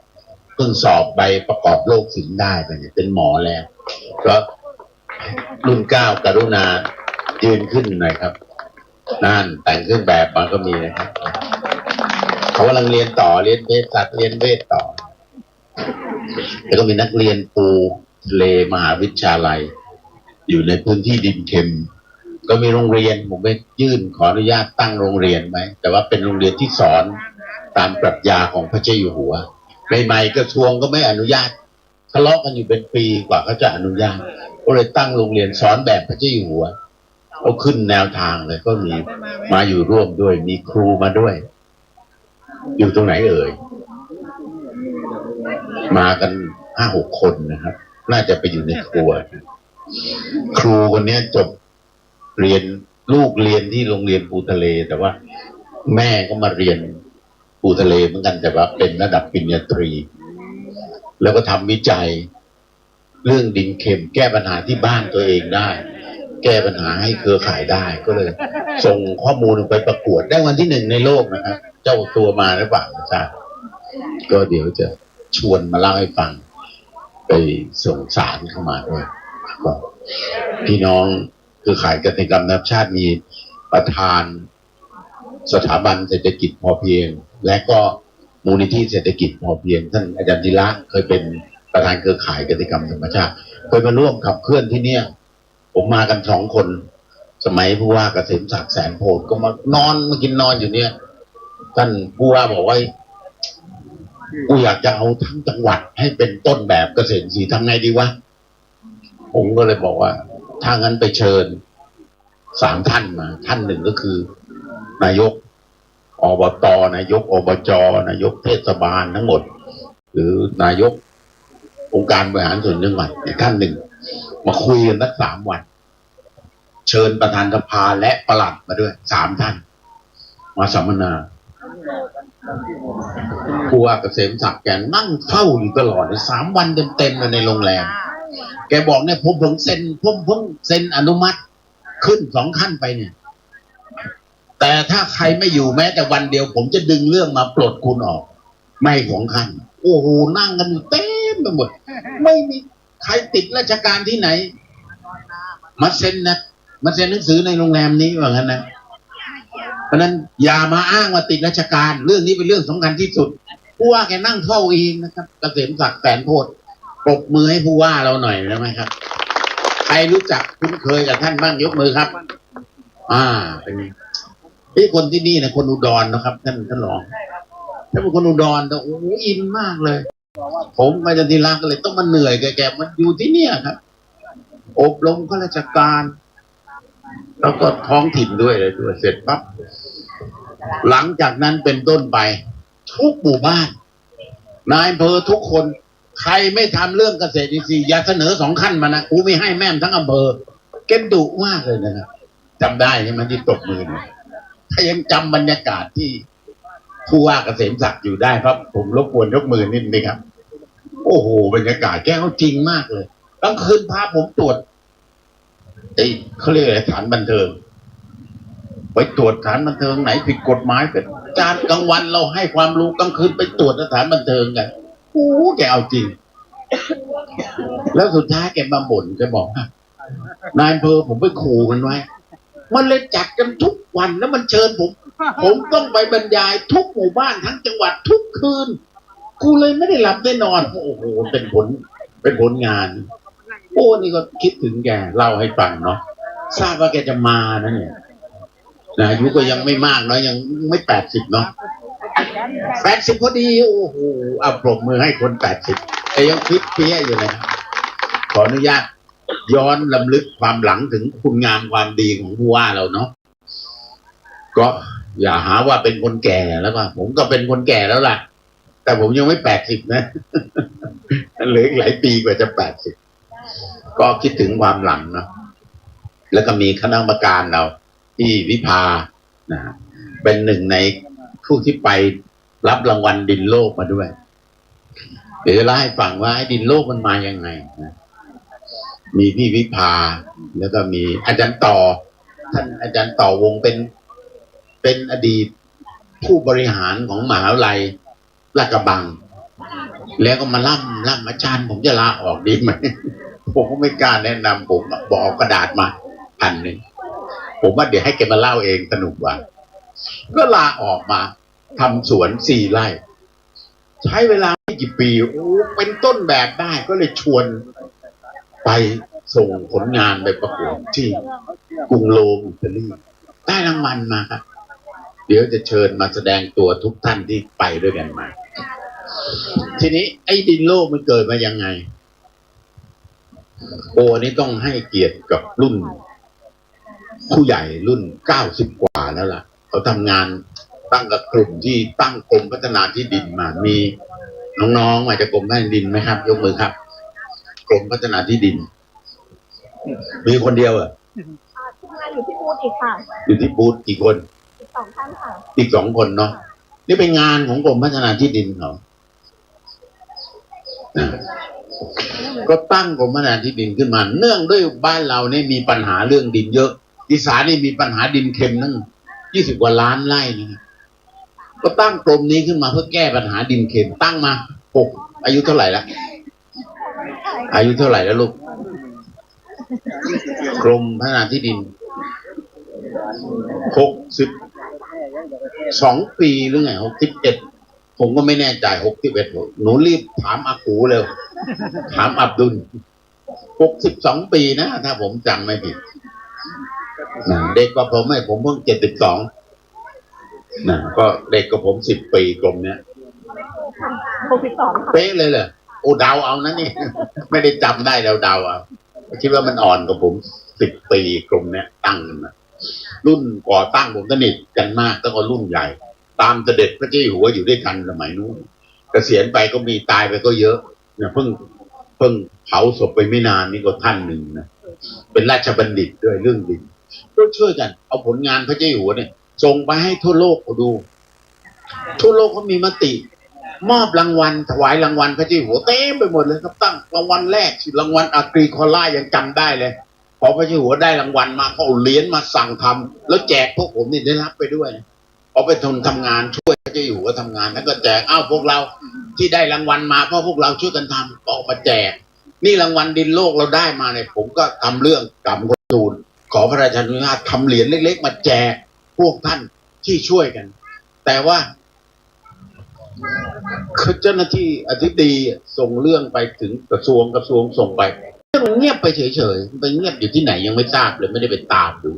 S7: เพิ่งสอบใบประกอบโรคศิลป์ได้ไปเนี่ยเป็นหมอแล้วก็รุ่นเก้ากรุณายืนขึ้นหน่อยครับนั่นแต่งเครื่องแบบมาก็มีนะครับเขากำลังเรียนต่อเรียนเภสัชเรียนเวชต่อแล้วก็มีนักเรียนปูทะเลมหาวิทยาลัยอยู่ในพื้นที่ดินเค็มก็มีโรงเรียนผมไปยื่นขออนุญาตตั้งโรงเรียนไหมแต่ว่าเป็นโรงเรียนที่สอนตามปรัชญาของพระเจ้าอยู่หัวใหม่ๆกระทรวงก็ไม่อนุญาตทะเลาะกันอยู่เป็นปีกว่าเขาจะอนุญาตก็เลยตั้งโรงเรียนสอนแบบพระเจ้าอยู่หัวเอาขึ้นแนวทางเลยก็มีมาอยู่ร่วมด้วยมีครูมาด้วยอยู่ตรงไหนเอ่ยมากัน5-6 คนนะครับน่าจะไปอยู่ในครัวครูคนนี้จบเรียนลูกเรียนที่โรงเรียนปูทะเลแต่ว่าแม่ก็มาเรียนปูทะเลเหมือนกันแต่ว่าเป็นระดับปริญญาตรีแล้วก็ทำวิจัยเรื่องดินเค็มแก้ปัญหาที่บ้านตัวเองได้แก้ปัญหาให้เครือข่ายได้ก็เลยส่งข้อมูลไปประกวดได้วันที่1ในโลกนะครับเจ้าตัวมาหรือเปล่าอาจารย์ก็เดี๋ยวจะชวนมาเล่าให้ฟังไปส่งสารเข้ามาด้วยก็พี่น้องคือข่ายกติกรรมนานาชาติมีประธานสถาบันเศรษฐกิจพอเพียงและก็มูลนิธิเศรษฐกิจพอเพียงท่านอาจารย์ธีระเคยเป็นประธานเครือข่ายกติกรรมธรรมชาติเคยมาร่วมขับเคลื่อนที่เนี่ยผมมากัน2 คนสมัยผู้ว่าเกษมศักดิ์แสนโพธิ์ก็มานอนมากินนอนอยู่เนี่ยท่านผู้ว่าบอกว่ากูอยากจะเอาทั้งจังหวัดให้เป็นต้นแบบเกษตรอินทรีย์ทำไงดีวะผมก็เลยบอกว่าถ้างั้นไปเชิญ3 ท่านมาท่านหนึ่งก็คือนายกอบต.นายกอบจ.นายกเทศบาลทั้งหมดหรือนายกองค์การบริหารส่วนจังหวัดอีกท่านหนึ่งมาคุยกันสัก3 วันเชิญประธานสภาและปลัดมาด้วย3 ท่านมาสัมมนาผู้ว่าเกษมศักดิ์แกนั่งเฝ้าอยู่ตลอดเลย3 วันเต็มๆในโรงแรมแกบอกเนี่ยผมเพิ่งเซ็นอนุมัติขึ้น2 ขั้นไปเนี่ยแต่ถ้าใครไม่อยู่แม้แต่วันเดียวผมจะดึงเรื่องมาปลดคุณออกไม่ของขั้นโอ้โหนั่งกันอยู่เต็มไปหมดไม่มีใครติดราชการที่ไหนมาเซ็นหนังสือในโรงแรมนี้ว่างั้นนะเพราะนั้นอย่ามาอ้างว่าติดราชการเรื่องนี้เป็นเรื่องสำคัญที่สุดผู้ว่าแกนั่งเฝ้าเองนะครับเกษมศักดิ์แสนโพธิ์ปรบมือให้ผู้ว่าเราหน่อยได้ไหมครับใครรู้จักคุ้นเคยกับท่านบ้างยกมือครับเป็นคนที่นี่นะคนอุดรนะครับท่านรองถ้าเป็นคนอุดรแต่โอ้โหอินมากเลยผมอาจารย์ธีระก็เลยต้องมาเหนื่อยแกมันอยู่ที่เนี่ยครับอบรมข้าราชการแล้วก็ท้องถิ่นด้วยเสร็จปั๊บหลังจากนั้นเป็นต้นไปทุกหมู่บ้านนายอำเภอทุกคนใครไม่ทำเรื่องเกษตรอินทรีย์อย่าเสนอ2 ขั้นมานะกูไม่ให้แม่มทั้งอำเภอเก็บดุมากเลยนะครับจำได้ใช่ไหมที่ตบมือถ้ายังจำบรรยากาศที่ผู้ว่าเกษมศักดิ์อยู่ได้ครับผมรบกวนยกมือนิดนึงครับโอ้โหบรรยากาศแกเอาจริงมากเลยกลางคืนพาผมตรวจเขาเรียกอะไรสถานบันเทิงไปตรวจสถานบันเทิงไหนผิดกฎหมายเป็นการกลางวันเราให้ความรู้กลางคืนไปตรวจสถานบันเทิงกันโอ้แกเอาจริงแล้วสุดท้ายแกมาบ่นแกบอกนายอำเภอผมไปขู่มันไว้มันเลยจัดกันทุกวันแล้วมันเชิญผมต้องไปบรรยายทุกหมู่บ้านทั้งจังหวัดทุกคืนกูเลยไม่ได้หลับได้นอนโอ้โหเป็นผลงานโอ้นี่ก็คิดถึงแกเล่าให้ฟังเนาะทราบว่าแกจะมานะเนี่ยอายุก็ยังไม่มากเนาะยังไม่80เนาะ80พอดีโอ้โหเอาปรบมือให้คน80แต่ยังฟิตเปี้ยอยู่เลยขออนุญาต ย้อนลำลึกความหลังถึงคุณงามความดีของผู้ว่าเราเนาะก็อย่าหาว่าเป็นคนแก่แล้วว่าผมก็เป็นคนแก่แล้วล่ะแต่ผมยังไม่80นะ เหลืออีกหลายปีกว่าจะ80ก็คิดถึงความหลังเนาะแล้วก็มีคณะกรรมการเราที่วิภานะเป็นหนึ่งในผู้ที่ไปรับรางวัลดินโลกมาด้วยเดี๋ยวจะเล่าให้ฟังว่าไอ้ดินโลกมันมายังไงนะมีพี่วิภาแล้วก็มีอาจารย์ต่อท่านอาจารย์ต่อวงเป็นอดีตผู้บริหารของมหาวิทยาลัยลาดกระบังแล้วก็มาล่ำอาจารย์ผมจะลาออกดีไหม ผมก็ไม่กล้าแนะนำผมบอกกระดาษมา1,000ผมว่าเดี๋ยวให้แกมาเล่าเองสนุกกว่าก็ลาออกมาทำสวน4 ไร่ใช้เวลาไม่กี่ปีโอ้เป็นต้นแบบได้ก็เลยชวนไปส่งผลงานไปประกวดที่กรุงโรมอิตาลีได้รางวัลมาครับเดี๋ยวจะเชิญมาแสดงตัวทุกท่านที่ไปด้วยกันมาทีนี้ไอ้ดินโลกมันเกิดมายังไงโอ้นี่ต้องให้เกียรติกับรุ่นผู้ใหญ่รุ่น90 กว่าแล้วล่ะเขาทำงานตั้งกับกลุ่มที่ตั้งกรมพัฒนาที่ดินมามีน้องๆมาจากกรมพัฒนาที่ดินไหมครับยกมือครับกรมพัฒนาที่ดินมีคนเดียวเหรอ
S8: ทำงานอยู่ที่บูธอีกค่ะ
S7: อยู่ที่บูธกี่คน
S8: อีก2 ท่านค่ะ
S7: อีก2 คนเนาะนี่เป็นงานของกรมพัฒนาที่ดินเขาก็ตั้งกรมพัฒนาที่ดินขึ้นมาเนื่องด้วยบ้านเราเนี่ยมีปัญหาเรื่องดินเยอะอีสานนี่มีปัญหาดินเค็มตั้ง20 กว่าล้านไร่นะก็ตั้งกรมนี้ขึ้นมาเพื่อแก้ปัญหาดินเค็มตั้งมาอายุเท่าไหร่ละอายุเท่าไหร่แล้วลูกกรมพัฒนาที่ดิน62 ปีหรือไง67ผมก็ไม่แน่ใจ61หนูรีบถามอากูเร็วถามอับดุล62 ปีนะถ้าผมจำไม่ผิดเด็กกว่าผมไม่ผมเพิ่ง72ก็เด็กกว่าผม10 ปีกรมเนี้ย
S8: 62
S7: เป๊ะเลยเหรอโอ้เดาเอานะนี่ ไม่ได้จำได้เดาเอาคิดว่ามันอ่อนกว่าผม10 ปีกรมเนี้ยตั้งมารุ่นก่อตั้งผมสนิทกันมากแล้วก็รุ่นใหญ่ตามเสด็จพระเจ้าอยู่หัวอยู่ด้วยกันสมัยนู้นเกษียณไปก็มีตายไปก็เยอะเนี่ยเพิ่งเผาศพไปไม่นานนี่ก็ท่านหนึ่งนะเป็นราชบัณฑิตด้วยเรื่องดินก็ช่วยกันเอาผลงานพระเจ้าอยู่หัวเนี่ยส่งไปให้ทั่วโลกดูทั่วโลกเขามีมติมอบรางวัลถวายรางวัลพระเจ้าอยู่หัวเต็มไปหมดเลยครับตั้งรางวัลแรกรางวัลอักรีคอล่ายังจำได้เลยพอพระเจ้าอยู่หัวได้รางวัลมาเขาเอาเหรียญมาสั่งทำแล้วแจกพวกผมนี่ได้รับไปด้วยเอาไปทำงานช่วยพระเจ้าอยู่หัวทำงานแล้วก็แจกพวกเราที่ได้รางวัลมาเพราะพวกเราช่วยกันทำออกมาแจกนี่รางวัลดินโลกเราได้มาเนี่ยผมก็ทำเรื่องกำกับตูนขอพระราชานุญาตทำเหรียญเล็กๆมาแจกพวกท่านที่ช่วยกันแต่ว่าเจ้าหน้าที่อธิบดีส่งเรื่องไปถึงกระทรวงส่งไปมันเงียบไปเฉยๆไปเงียบอยู่ที่ไหนยังไม่ทราบเลยไม่ได้ไปตามดู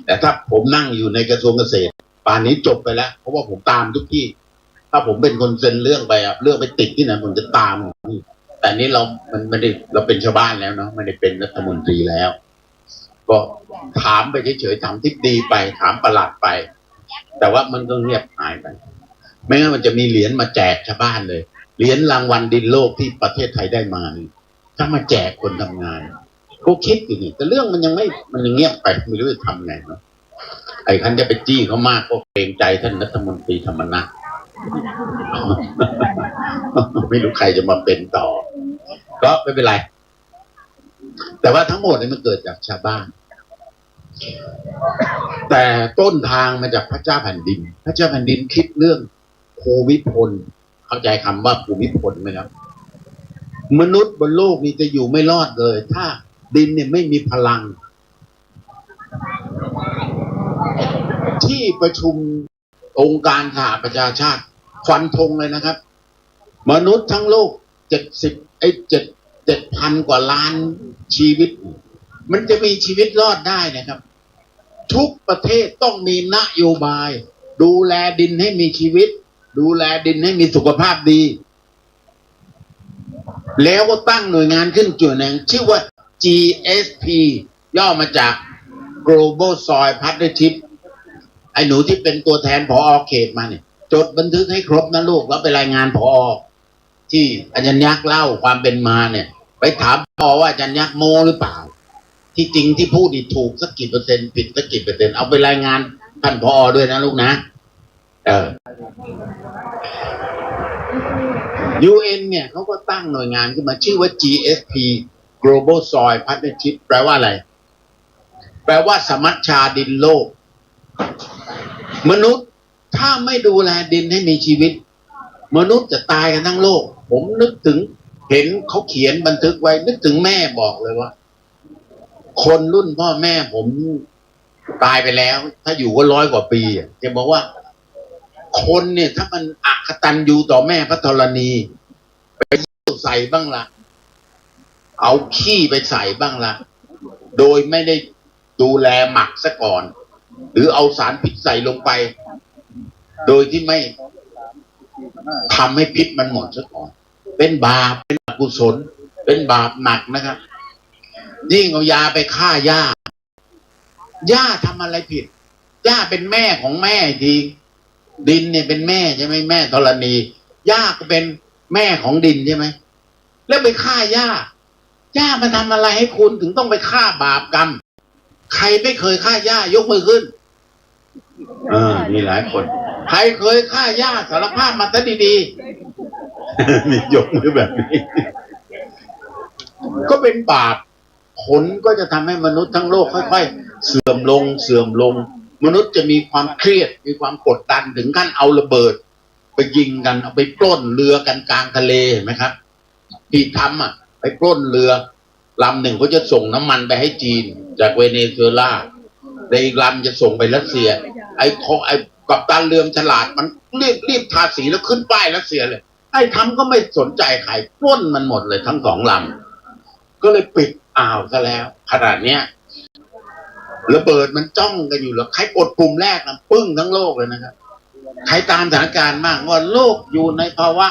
S7: แต่ถ้าผมนั่งอยู่ในกระทรวงเกษตรป่านนี้จบไปแล้วเพราะว่าผมตามทุกที่ถ้าผมเป็นคนเซ็นเรื่องไปเรื่องไปติดที่ไหนผมจะตามแต่นี้มันไม่ได้เราเป็นชาวบ้านแล้วเนาะไม่ได้เป็นรัฐมนตรีแล้วก็ถามไปเฉยๆถามทิบดีไปถามประหลัดไปแต่ว่ามันก็เงียบหายไปไม่งั้นมันจะมีเหรียญมาแจกชาวบ้านเลยเหรียญรางวัลดินโลกที่ประเทศไทยได้มานี่ถ้ามาแจกคนทำงานก็คิดอยู่นี่แต่เรื่องมันยังเงียบไปไม่รู้จะทำไงเนาะไอ้ท่านจะไปจี้เขามากก็เกรงใจท่านรัฐมนตรีธรรมนัส ไม่รู้ใครจะมาเป็นต่อก็ไม่เป็นไรแต่ว่าทั้งหมดนี่มันเกิดจากชาวบ้านแต่ต้นทางมาจากพระเจ้าแผ่นดินพระเจ้าแผ่นดินคิดเรื่องภูมิพลเข้าใจคำว่าภูมิพลไหมครับมนุษย์บนโลกนี้จะอยู่ไม่รอดเลยถ้าดินเนี่ยไม่มีพลังที่ประชุมองค์การสหประชาชาติฟันธงเลยนะครับมนุษย์ทั้งโลก7,000 กว่าล้านชีวิตมันจะมีชีวิตรอดได้นะครับทุกประเทศต้องมีนโยบายดูแลดินให้มีชีวิตดูแลดินให้มีสุขภาพดีแล้วก็ตั้งหน่วยงานขึ้นจุดหนึ่งชื่อว่า GSP ย่อมาจาก Global Soil Partnership ไอ้หนูที่เป็นตัวแทนผอ.เขตมาเนี่ยจดบันทึกให้ครบนะลูกแล้วไปรายงานผอ.ที่อาจารย์ยักษ์เล่าความเป็นมาเนี่ยไปถามผอ.ว่าอาจารย์ยักษ์โมหรือเปล่าที่จริงที่พูดนี่ถูกสักกี่เปอร์เซ็นต์ผิดสักกี่เปอร์เซ็นต์เอาไปรายงานท่านผอ.ด้วยนะลูกนะUN เนี่ยเขาก็ตั้งหน่วยงานขึ้นมาชื่อว่า GSP Global Soil Partnership แปลว่าอะไรแปลว่าสมัชชาดินโลกมนุษย์ถ้าไม่ดูแลดินให้มีชีวิตมนุษย์จะตายกันทั้งโลกผมนึกถึงเห็นเขาเขียนบันทึกไว้นึกถึงแม่บอกเลยว่าคนรุ่นพ่อแม่ผมตายไปแล้วถ้าอยู่ก็100 กว่าปีแกบอกว่าคนเนี่ยถ้ามันอกตัญญูต่อแม่พระธรณีไปใส่บ้างละเอาขี้ไปใส่บ้างละโดยไม่ได้ดูแลหมักซะก่อนหรือเอาสารพิษใส่ลงไปโดยที่ไม่ทำให้พิษมันหมดซะก่อนเป็นบาปเป็นอกุศลเป็นบาปหนักนะครับยิ่งเอายาไปฆ่าย่าทำอะไรผิดย่าเป็นแม่ของแม่ทีดินเนี่ยเป็นแม่ใช่ไหมแม่ธรณีย่าก็เป็นแม่ของดินใช่ไหมแล้วไปฆ่าย่ามาทำอะไรให้คุณถึงต้องไปฆ่าบาปกรรมใครไม่เคยฆ่าย่ายกมือขึ้นมีหลายคนใครเคยฆ่าย่าสารภาพมาซะดีๆ นี่ยกมือแบบนี้ก็เป็นบาปผลก็จะทำให้มนุษย์ทั้งโลกค่อยๆเสื่อมลงมนุษย์จะมีความเครียดมีความกดดันถึงขั้นเอาระเบิดไปยิงกันเอาไปปล้นเรือกันกลางทะเลเห็นไหมครับที่ทำไปปล้นเรือลำหนึ่งเขาจะส่งน้ำมันไปให้จีนจากเวเนซุเอลาในอีกลำจะส่งไปรัสเซียไอ้กัปตันเรือฉลาดมันรีบทาสีแล้วขึ้นป้ายรัสเซียเลยไอ้ทำก็ไม่สนใจใครปล้นมันหมดเลยทั้ง2 ลำก็เลยปิดอ่าวซะแล้วขนาดเนี้ยระเบิดมันจ้องกันอยู่แล้วใครกดปุ่มแรกนะปึ้งทั้งโลกเลยนะครับใครตามสถานการณ์มากว่าโลกอยู่ในภาวะ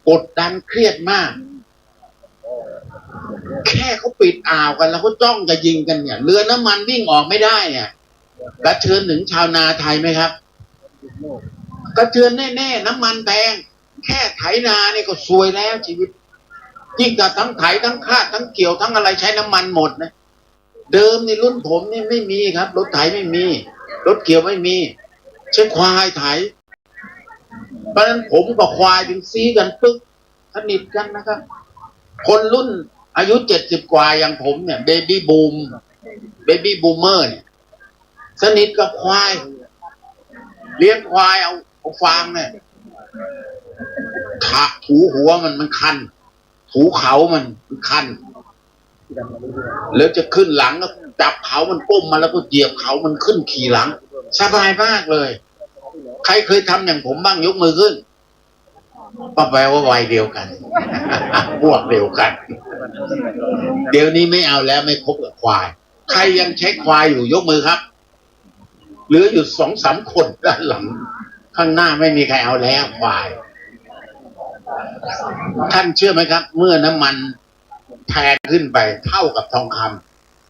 S7: กดดันเครียดมากแค่เขาปิดอ่าวกันแล้วเขาจ้องจะยิงกันเนี่ยเรือน้ำมันวิ่งออกไม่ได้เนี่ยกระเทือนถึงชาวนาไทยไหมครับกระเทือนแน่ๆน้ำมันแพงแค่ไถนาเนี่ยก็ซวยแล้วชีวิตยิ่งแต่ทั้งไถทั้งคาดทั้งเกี่ยวทั้งอะไรใช้น้ำมันหมดนะเดิมในรุ่นผมนี่ไม่มีครับรถไถไม่มีรถเกี่ยวไม่มีใช้ควายไถเพราะฉะนั้นผมกับควายถึงซีกันปึ๊กสนิทกันนะครับคนรุ่นอายุ70 กว่าอย่างผมเนี่ยเบบี้บูมเมอร์เนี่ยสนิทกับควายเลี้ยงควายเอาฟางเนี่ยถูหัวมันคันถูเขามันคันแล้วจะขึ้นหลังก็จับเขามันก้มมาแล้วก็เหยียบเขามันขึ้นขี่หลังสบายมากเลยใครเคยทำอย่างผมบ้างยกมือขึ้นก็แปลว่าวัยเดียวกัน พวกเดียวกันเดี๋ยวนี้ไม่เอาแล้วไม่คบกับควายใครยังใช้ควายอยู่ยกมือครับเหลืออยู่2-3 คนด้านหลังข้างหน้าไม่มีใครเอาแล้วควายท่านเชื่อไหมครับเมื่อน้ำมันแพงขึ้นไปเท่ากับทองค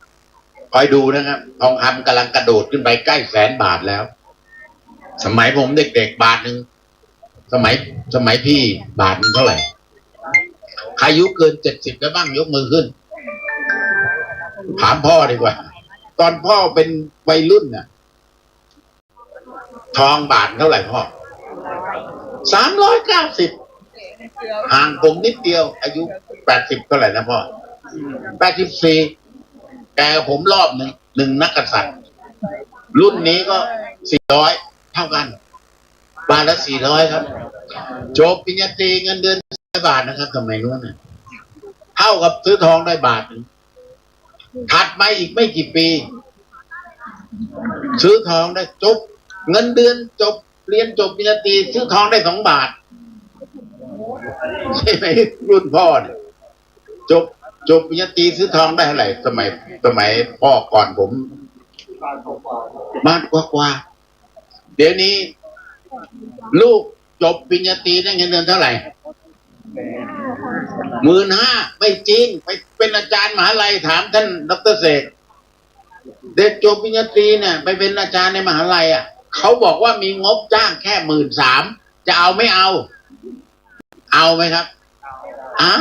S7: ำคอยดูนะครับทองคำกำลังกระโดดขึ้นไปใกล้100,000 บาทแล้วสมัยผมเด็กๆบาทหนึ่งสมัยพี่บาทนึงเท่าไหร่ใครอายุเกิน70แล้วบ้างยกมือขึ้นถามพ่อดีกว่าตอนพ่อเป็นวัยรุ่นน่ะทองบาทเท่าไหร่พ่อ390ห่างผมนิดเดียวอายุ80เท่าไหร่นะพ่อ84แกผมรอบหนึ่งนักกษัตริย์รุ่นนี้ก็400เท่ากันบาทละ400ครับจบปริญญาตรีเงินเดือน100 บาทนะครับสมัยนู้นน่ะเท่ากับซื้อทองได้บาทนึงถัดมาอีกไม่กี่ปีซื้อทองได้จบเงินเดือนจบเรียนจบปริญญาตรีซื้อทองได้2 บาทใช่ไหมรุ่นพ่อเนี่ยจบปริญญาตรีซื้อทองได้เท่าไหร่สมัยพ่อก่อนผมบาทกว่าเดี๋ยวนี้ลูกจบปริญญาตรีได้เงินเดือนเท่าไหร่ 15,000ไม่จริงไปเป็นอาจารย์มหาลัยถามท่านดร.เสกเด็กจบปริญญาตรีเนี่ยไปเป็นอาจารย์ในมหาลัยเขาบอกว่ามีงบจ้างแค่13,000จะเอาไม่เอาไหมครับเอา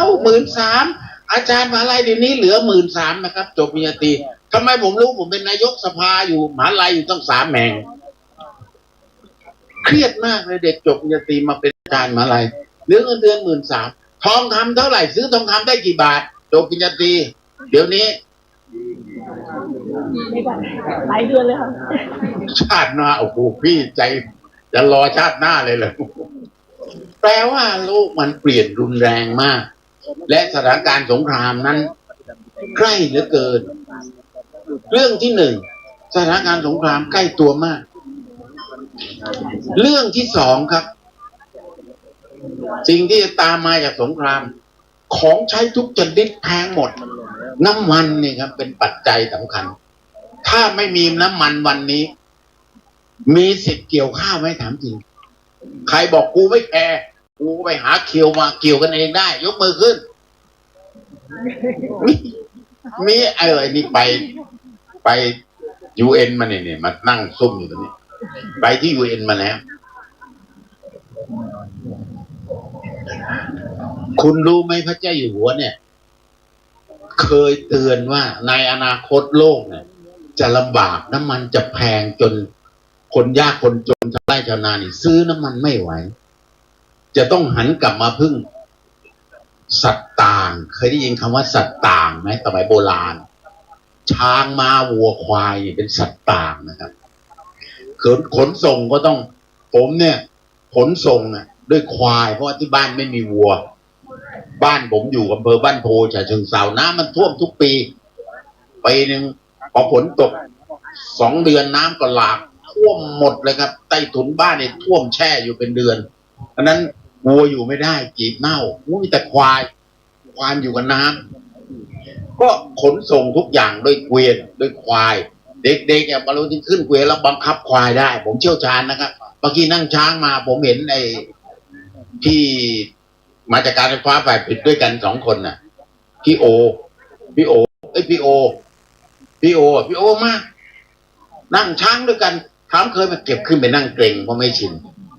S7: 13,000อาจารย์มหาลัยเดี๋ยวนี้เหลือ13,000นะครับจบปริญญาตรีทำไมผมรู้ผมเป็นนายกสภาอยู่มหาลัยอยู่ต้อง3 แห่งเครียดมากเลยเด็กจบปริญญาตรีมาเป็นอาจารย์มหาลัยเหลือเงินเดือน13,000ทองคำเท่าไหร่ซื้อทองคำได้กี่บาทจบปริญญาตรีเดี๋ยวนี้
S8: ไม่ได้หลายเดือนเลยค่ะ
S7: ชาติหน้าโอ้โหพี่ใจจะรอชาติหน้าเลยเหรอแปลว่าโลกมันเปลี่ยนรุนแรงมาก และสถานการณ์สงครามนั้นใกล้เหลือเกินเรื่องที่หนึ่งสถานการณ์สงครามใกล้ตัวมากเรื่องที่สองครับสิ่งที่จะตามมาจากสงครามของใช้ทุกชนิดแพงหมดน้ำมันนี่ครับเป็นปัจจัยสำคัญถ้าไม่มีน้ำมันวันนี้มีสิทธิ์เกี่ยวข้าวไหมถามจริงใครบอกกูไม่แคร์กูไปหาเกี่ยวมาเกี่ยวกันเองได้ยกมือขึ้นมีอะไรนี่ไปUN มาเนี่ยมานั่งซุ่มอยู่ตรงนี้ไปที่ UN มาแล้วคุณรู้ไหมพระเจ้าอยู่หัวเนี่ยเคยเตือนว่าในอนาคตโลกเนี่ยจะลำบากน้ำมันจะแพงจนคนยากคนจนชาวไร่ชาวนานี่ซื้อน้ำมันไม่ไหวจะต้องหันกลับมาพึ่งสัตว์ต่างเคยได้ยินคำว่าสัตว์ต่างไหมสมัยโบราณช้างม้าวัวควายเป็นสัตว์ต่างนะครับขนส่งก็ต้องผมเนี่ยขนส่งด้วยควายเพราะว่าที่บ้านไม่มีวัวบ้านผมอยู่อำเภอบ้านโพฉะเชิงเทราน้ำมันท่วมทุกปีนึงพอฝนตก2 เดือนน้ำก็หลากท่วมหมดเลยครับใต้ถุนบ้านเนี่ยท่วมแช่อยู่เป็นเดือนเพราะนั้นวัวอยู่ไม่ได้กีบเน่ามีแต่ควายอยู่กับน้ำก็ขนส่งทุกอย่างด้วยเกวียนด้วยควายเด็กๆบรรลุที่ขึ้นเกวียนแล้วบังคับควายได้ผมเชี่ยวชาญนะครับเมื่อกี้นั่งช้างมาผมเห็นไอ้ที่มาจากการไฟฟ้าฝ่ายผลิตด้วยกัน2 คนน่ะพี่โอมานั่งช้างด้วยกันถามเคยมาเก็บขึ้นไปนั่งเกรงเพราะไม่ชิน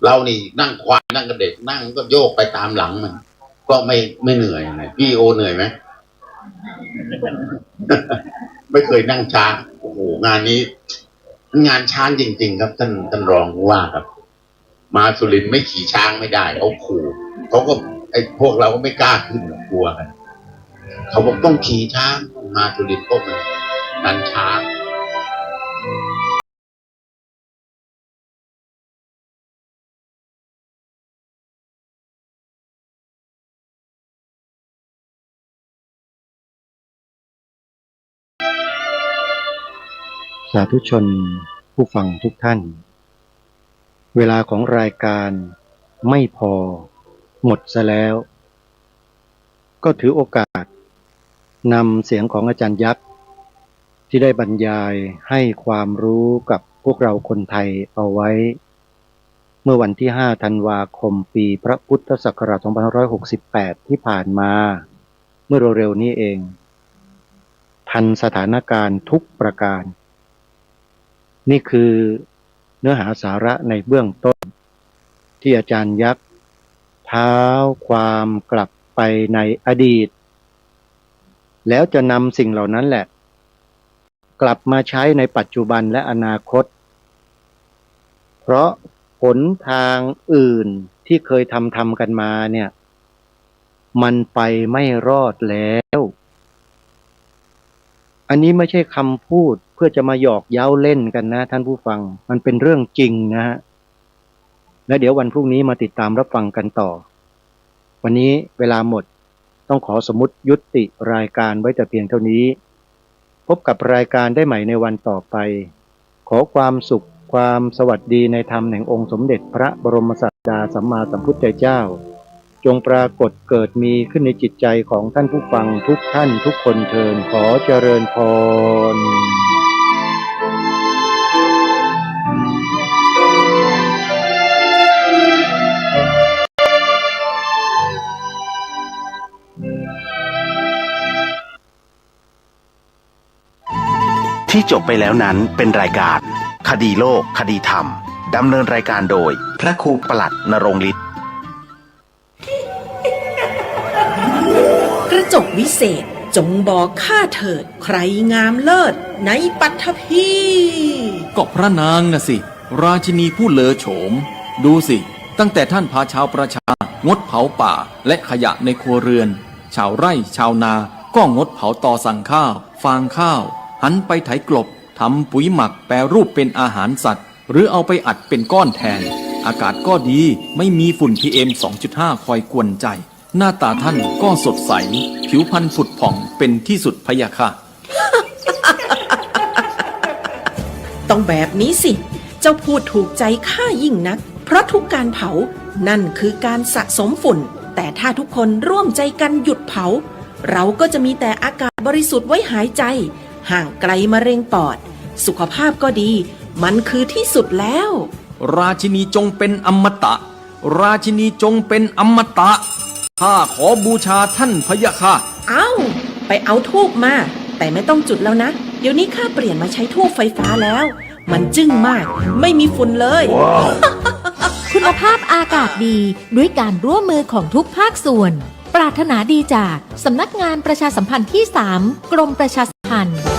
S7: เรานี่นั่งควายนั่งกับเด็กนั่งก็โยกไปตามหลังมันก็ไม่เหนื่อยนะพี่โอเหนื่อยไหม ไม่เคยนั่งช้างโอ้โหงานนี้งานช้างจริงๆครับท่านรองว่าครับมาสุรินทร์ไม่ขี่ช้างไม่ได้เขาขู่เขาก็ไอ้พวกเราก็ไม่กล้าขึ้นกลัวกันเขาบอกต้องขี่ช้างมาสุรินทร์พวกมันนันช้าง
S6: สาธุชนผู้ฟังทุกท่านเวลาของรายการไม่พอหมดซะแล้วก็ถือโอกาสนำเสียงของอาจารย์ยักษ์ที่ได้บรรยายให้ความรู้กับพวกเราคนไทยเอาไว้เมื่อวันที่5 ธันวาคมปีพระพุทธศักราช 2568 ที่ผ่านมาเมื่อเร็วๆนี้เองทันสถานการณ์ทุกประการนี่คือเนื้อหาสาระในเบื้องต้นที่อาจารย์ยักษ์เท้าความกลับไปในอดีตแล้วจะนำสิ่งเหล่านั้นแหละกลับมาใช้ในปัจจุบันและอนาคตเพราะหนทางอื่นที่เคยทำกันมาเนี่ยมันไปไม่รอดแล้วอันนี้ไม่ใช่คำพูดเพื่อจะมาหยอกเย้าเล่นกันนะท่านผู้ฟังมันเป็นเรื่องจริงนะฮะและเดี๋ยววันพรุ่งนี้มาติดตามรับฟังกันต่อวันนี้เวลาหมดต้องขอสมมุติยุติรายการไว้แต่เพียงเท่านี้พบกับรายการได้ใหม่ในวันต่อไปขอความสุขความสวัสดีในธรรมแห่งองค์สมเด็จพระบรมศาสดาสัมมาสัมพุทธเจ้าจงปรากฏเกิดมีขึ้นในจิตใจของท่านผู้ฟังทุกท่านทุกคนเทินขอเจริญพร
S3: ที่จบไปแล้วนั้นเป็นรายการ คดีโลก คดีธรรม ดำเนินรายการโดย พระครูปลัดนรงค์ฤทธิ์
S9: กระจกวิเศษจงบอกข้าเถิดใครงามเลิศในปัทภี
S10: ก็พระนางน่ะสิ ราชินีผู้เลอโฉม ดูสิ ตั้งแต่ท่านพาชาวประชางดเผาป่าและขยะในครัวเรือน ชาวไร่ชาวนาก็งดเผาตอสั่งข้าว ฟางข้าว หันไปไถกลบทำปุ๋ยหมักแปรรูปเป็นอาหารสัตว์ หรือเอาไปอัดเป็นก้อนแทน อากาศก็ดีไม่มีฝุ่น PM 2.5 คอยกวนใจ หน้าตาท่านก็สดใส ผิวพรรณผุดผ่องเป็นที่สุดพะยะค่ะ
S9: ต้องแบบนี้สิ เจ้าพูดถูกใจข้ายิ่งนัก เพราะทุกการเผานั่นคือการสะสมฝุ่น แต่ถ้าทุกคนร่วมใจกันหยุดเผา เราก็จะมีแต่อากาศบริสุทธิ์ไว้หายใจ ห่างไกลมะเร็งปอด สุขภาพก็ดี มันคือที่สุดแล้ว
S10: ราชินีจงเป็นอมตะ ราชินีจงเป็นอมตะ ข้าขอบูชาท่านพะยะค่ะ
S9: เอ้า ไปเอาทูบมา แต่ไม่ต้องจุดแล้วนะ เดี๋ยวนี้ข้าเปลี่ยนมาใช้ทูบไฟฟ้าแล้ว มันจึ้งมาก ไม่มีฝุ่นเลย
S11: คุณภาพอากาศดีด้วยการร่วมมือของทุกภาคส่วน ปรารถนาดีจากสำนักงานประชาสัมพันธ์ที่ 3 กรมประชาสัมพันธ์